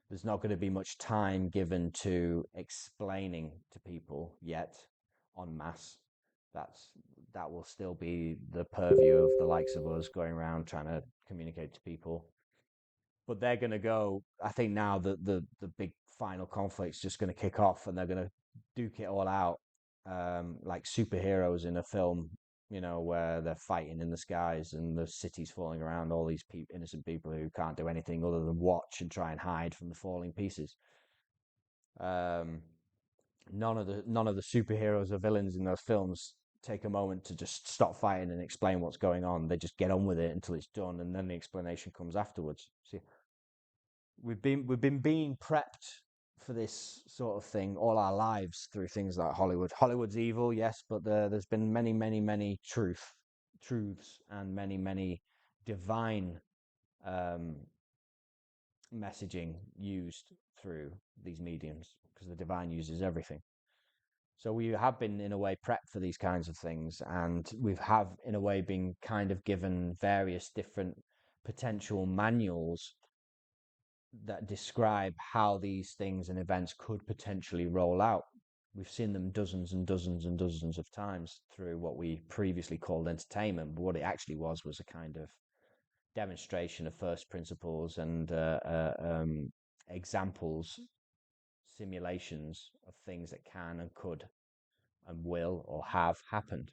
There's not going to be much time given to explaining to people yet en masse. That will still be the purview of the likes of us going around trying to communicate to people. But they're going to go. I think now that the big final conflict's just going to kick off, and they're going to duke it all out, like superheroes in a film, where they're fighting in the skies and the city's falling around all these innocent people who can't do anything other than watch and try and hide from the falling pieces. None of the superheroes or villains in those films take a moment to just stop fighting and explain what's going on. They just get on with it until it's done, and then the explanation comes afterwards. See, we've been being prepped for this sort of thing all our lives through things like Hollywood. Hollywood's evil, yes, but there's been many, many, many truths and many, many divine messaging used through these mediums, because the divine uses everything. So we have been, in a way, prepped for these kinds of things, and we have, in a way, been kind of given various different potential manuals that describe how these things and events could potentially roll out. We've seen them dozens and dozens and dozens of times through what we previously called entertainment, but what it actually was a kind of demonstration of first principles and examples, simulations of things that can and could and will or have happened,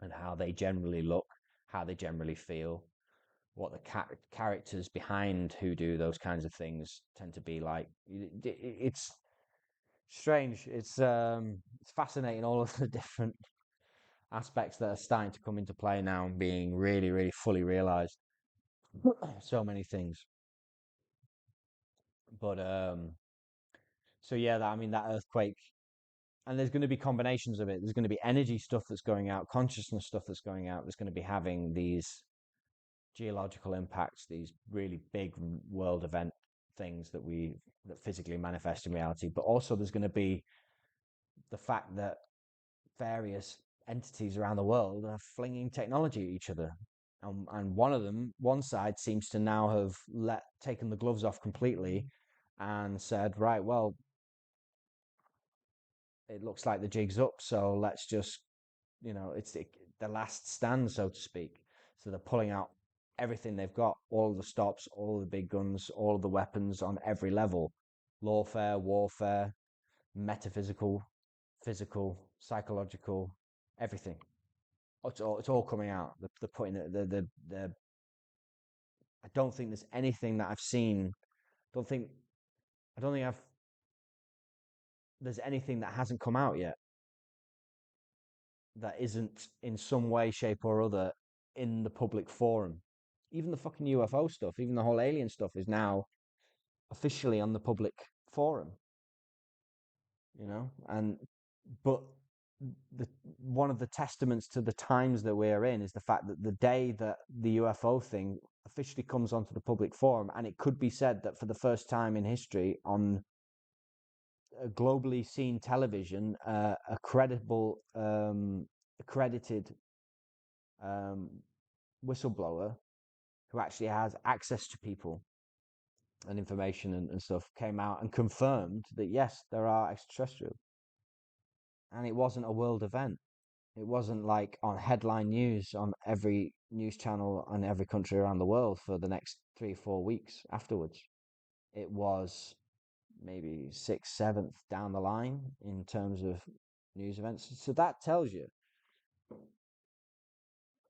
and how they generally look, how they generally feel, what the characters behind who do those kinds of things tend to be like. It's strange. It's fascinating, all of the different aspects that are starting to come into play now and being really, really fully realized. So many things. But so yeah, I mean, that earthquake, and there's going to be combinations of it. There's going to be energy stuff that's going out, consciousness stuff that's going out. There's going to be having these geological impacts, these really big world event things that physically manifest in reality. But also there's going to be the fact that various entities around the world are flinging technology at each other. And one side seems to now have taken the gloves off completely and said, right, well, it looks like the jig's up, so let's just, it's the last stand, so to speak. So they're pulling out everything they've got, all of the stops, all of the big guns, all of the weapons on every level: lawfare, warfare, metaphysical, physical, psychological, everything. It's all coming out. They're putting it. I don't think there's anything that I've seen. I don't think there's anything that hasn't come out yet that isn't in some way, shape, or other in the public forum. Even the fucking UFO stuff, even the whole alien stuff is now officially on the public forum. But one of the testaments to the times that we're in is the fact that the day that the UFO thing officially comes onto the public forum, and it could be said that for the first time in history on globally seen television, a credible, accredited whistleblower who actually has access to people and information and stuff came out and confirmed that yes, there are extraterrestrials. And it wasn't a world event. It wasn't like on headline news on every news channel on every country around the world for the next 3 or 4 weeks afterwards. It was maybe 6th, 7th down the line in terms of news events. So that tells you.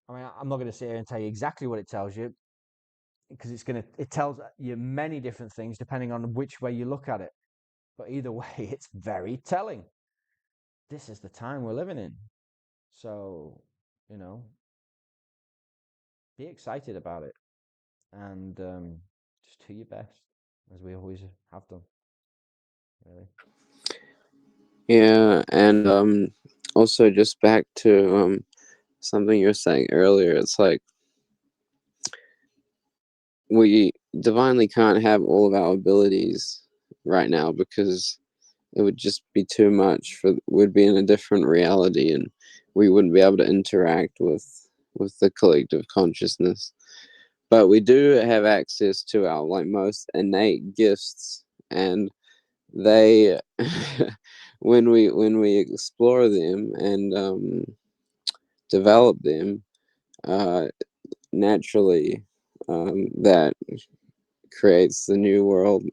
I mean, I'm not going to sit here and tell you exactly what it tells you, because it tells you many different things depending on which way you look at it. But either way, it's very telling. This is the time we're living in. So, be excited about it, and just do your best, as we always have done. Really. Yeah, and also just back to something you were saying earlier. It's like we divinely can't have all of our abilities right now because it would just be too much. We'd be in a different reality, and we wouldn't be able to interact with the collective consciousness. But we do have access to our most innate gifts, and they when we explore them and develop them naturally, that creates the new world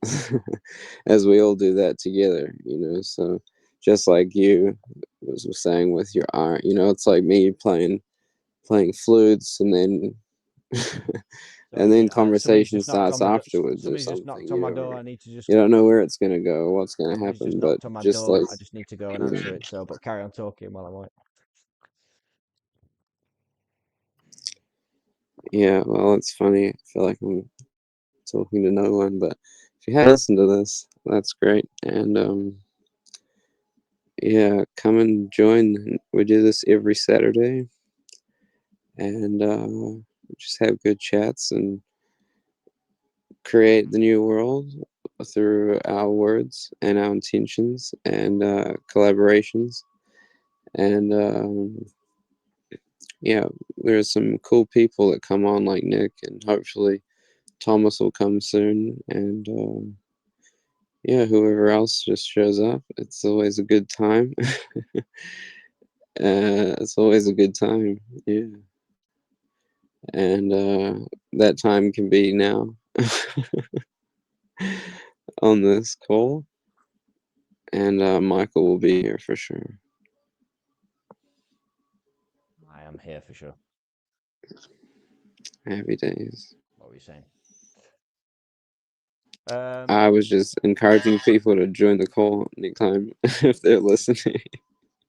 as we all do that together. So just like you was saying with your art, it's like me playing flutes, and then and then conversation starts afterwards or Somebody's just knocked something. on my door. I need to just. You don't know where it's going to go, what's going to Somebody's just happen, but knocked on my just door. like, I just need to go and answer it. So, but carry on talking while I wait. yeah, well, it's funny. I feel like I'm talking to no one, but if you had listened to this, that's great. And yeah, come and join. We do this every Saturday, and just have good chats and create the new world through our words and our intentions and collaborations. And yeah, there's some cool people that come on like Nick, and hopefully Thomas will come soon, and yeah, whoever else just shows up. It's always a good time. It's always a good time. Yeah, and that time can be now on this call, and Michael will be here for sure. I am here for sure. Happy days. What were you saying? I was just encouraging people to join the call anytime if they're listening.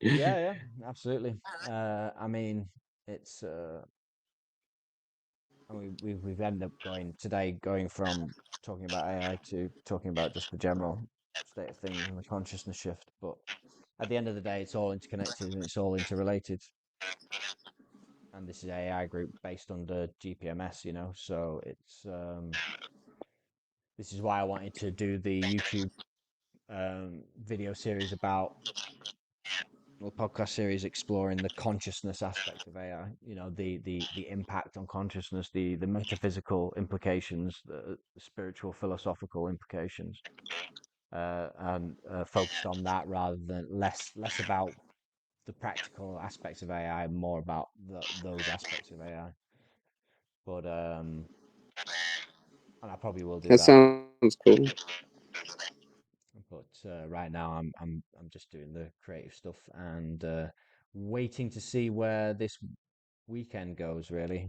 Yeah, absolutely. I mean, it's and we've ended up going from talking about AI to talking about just the general state of things and the consciousness shift. But at the end of the day, it's all interconnected and it's all interrelated. And this is AI group based under GPMS, so it's this is why I wanted to do the YouTube video series about the podcast series exploring the consciousness aspect of AI. The impact on consciousness, the metaphysical implications, the spiritual philosophical implications, and focused on that rather than less about the practical aspects of AI, more about those aspects of AI. But and I probably will do That that. sounds cool. But right now, I'm just doing the creative stuff and waiting to see where this weekend goes. Really,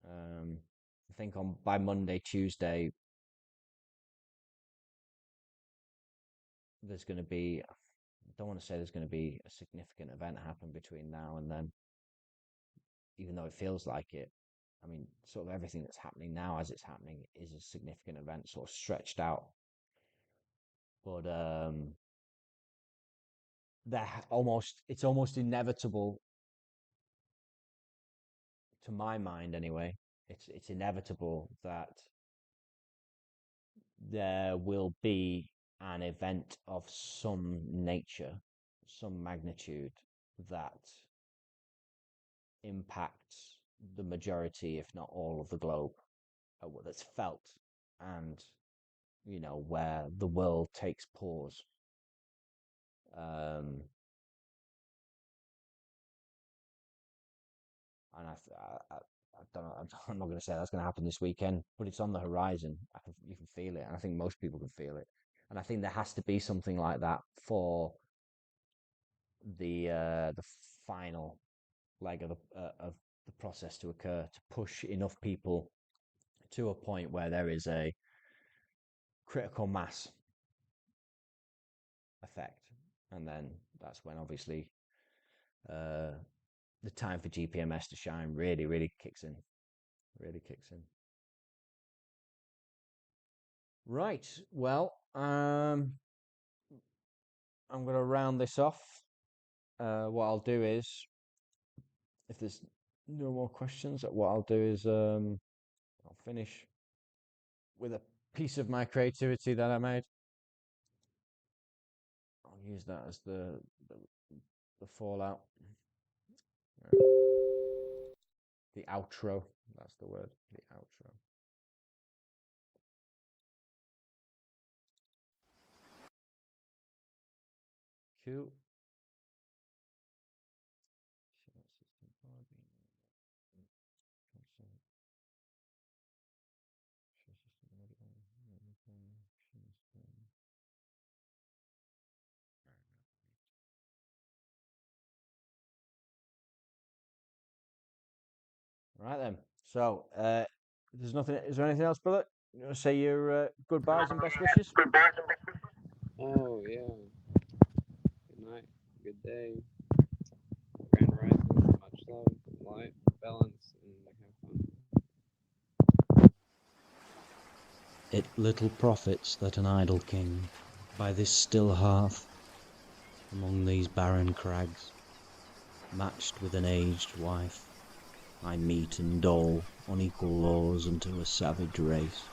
I think on by Monday, Tuesday, there's going to be. I don't want to say there's going to be a significant event happen between now and then, even though it feels like it. I mean, sort of everything that's happening now as it's happening is a significant event, sort of stretched out. But it's almost inevitable to my mind anyway. It's inevitable that there will be an event of some nature, some magnitude that impacts the majority, if not all, of the globe, that's felt, and where the world takes pause. Um, and I don't know. I'm not going to say that's going to happen this weekend, but it's on the horizon. You can feel it, and I think most people can feel it. And I think there has to be something like that for the final leg of the process to occur, to push enough people to a point where there is a critical mass effect, and then that's when obviously uh, the time for GPMS to shine really kicks in. Really kicks in. Right. Well, I'm going to round this off. What I'll do is, if there's no more questions, what I'll do is I'll finish with a piece of my creativity that I made. I'll use that as the fallout, the outro. That's the word, the outro. Cool. Right then. So, there's nothing. Is there anything else, brother? You want to say your goodbyes and best wishes? Oh yeah. Good night. Good day. Grand rising. Much love, light, balance, and have fun. It little profits that an idle king, by this still hearth, among these barren crags, matched with an aged wife, I mete and dole unequal laws unto a savage race,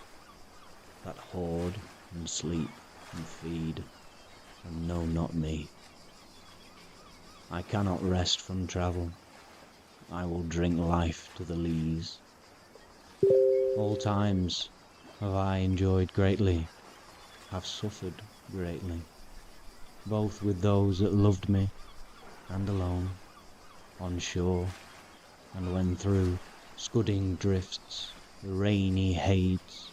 that hoard and sleep and feed, and know not me. I cannot rest from travel, I will drink life to the lees. All times have I enjoyed greatly, have suffered greatly, both with those that loved me, and alone, on shore, and when through scudding drifts the rainy hades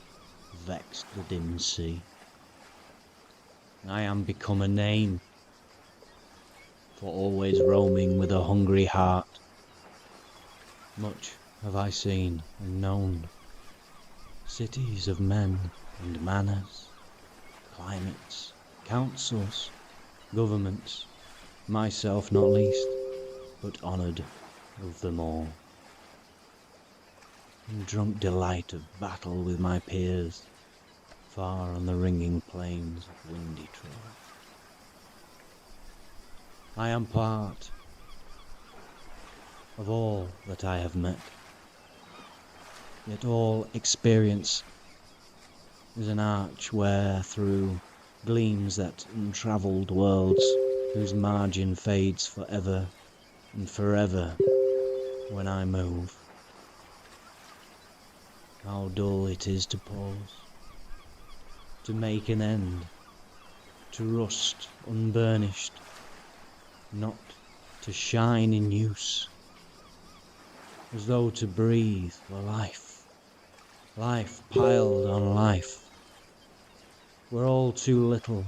vexed the dim sea. I am become a name, for always roaming with a hungry heart. Much have I seen and known, cities of men and manners, climates, councils, governments, myself not least, but honoured of them all. In drunk delight of battle with my peers, far on the ringing plains of windy Troy. I am part of all that I have met, yet all experience is an arch where through gleams that untravelled worlds, whose margin fades forever and forever when I move. How dull it is to pause, to make an end, to rust unburnished, not to shine in use, as though to breathe were life, life piled on life. We're all too little,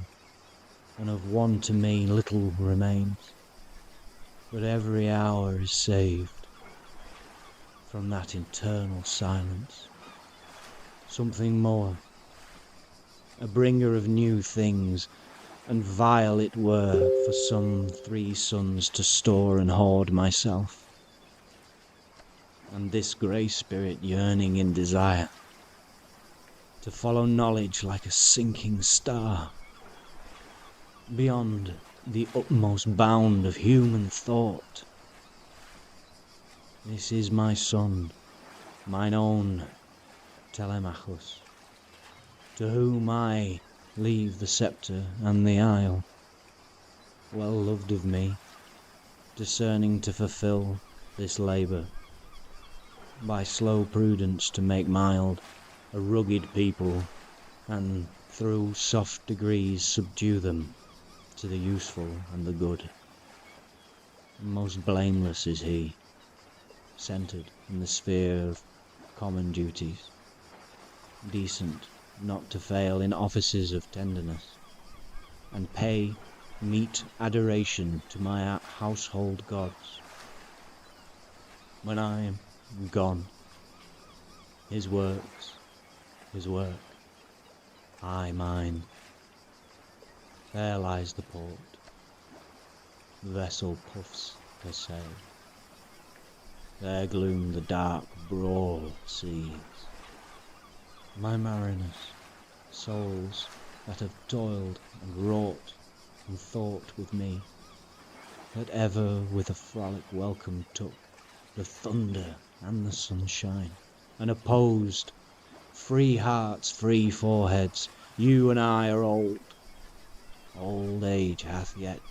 and of one to me little remains, but every hour is saved from that eternal silence. Something more, a bringer of new things, and vile it were for some 3 suns to store and hoard myself, and this grey spirit yearning in desire, to follow knowledge like a sinking star, beyond the utmost bound of human thought. This is my son, mine own Telemachus, to whom I leave the sceptre and the isle, well loved of me, discerning to fulfil this labour, by slow prudence to make mild a rugged people, and through soft degrees subdue them to the useful and the good. Most blameless is he, centred in the sphere of common duties, decent not to fail in offices of tenderness, and pay meet adoration to my household gods. When I am gone, his works, his work, I mine. There lies the port, the vessel puffs her sail, there gloom the dark broad seas. My mariners, souls that have toiled and wrought and thought with me, that ever with a frolic welcome took the thunder and the sunshine, and opposed free hearts, free foreheads. You and I are old. Old age hath yet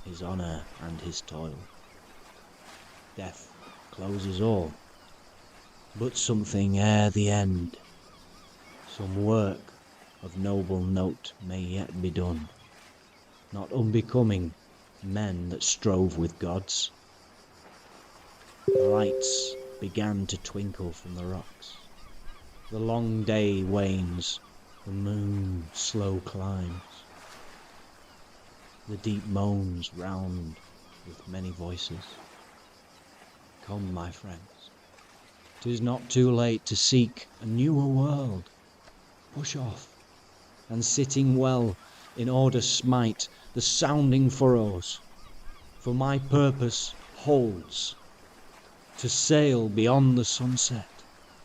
his honour and his toil. Death closes all, but something ere the end, some work of noble note may yet be done, not unbecoming men that strove with gods. The lights began to twinkle from the rocks. The long day wanes, the moon slow climbs. The deep moans round with many voices. Come, my friends, 'tis not too late to seek a newer world. Push off, and sitting well in order smite the sounding furrows, for my purpose holds to sail beyond the sunset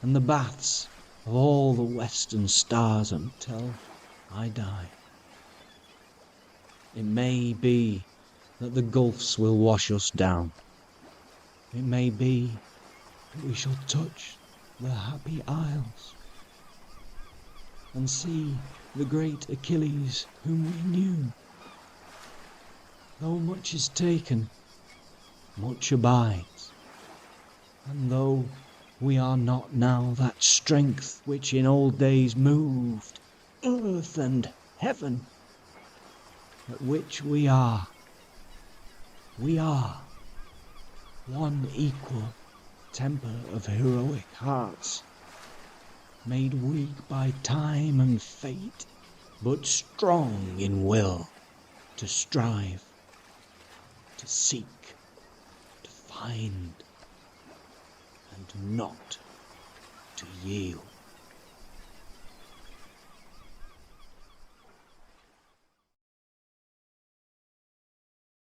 and the baths of all the western stars until I die. It may be that the gulfs will wash us down. It may be that we shall touch the happy isles and see the great Achilles whom we knew. Though much is taken, much abides. And though we are not now that strength which in old days moved earth and heaven, but which we are one equal temper of heroic hearts, made weak by time and fate, but strong in will to strive, to seek, to find, and not to yield.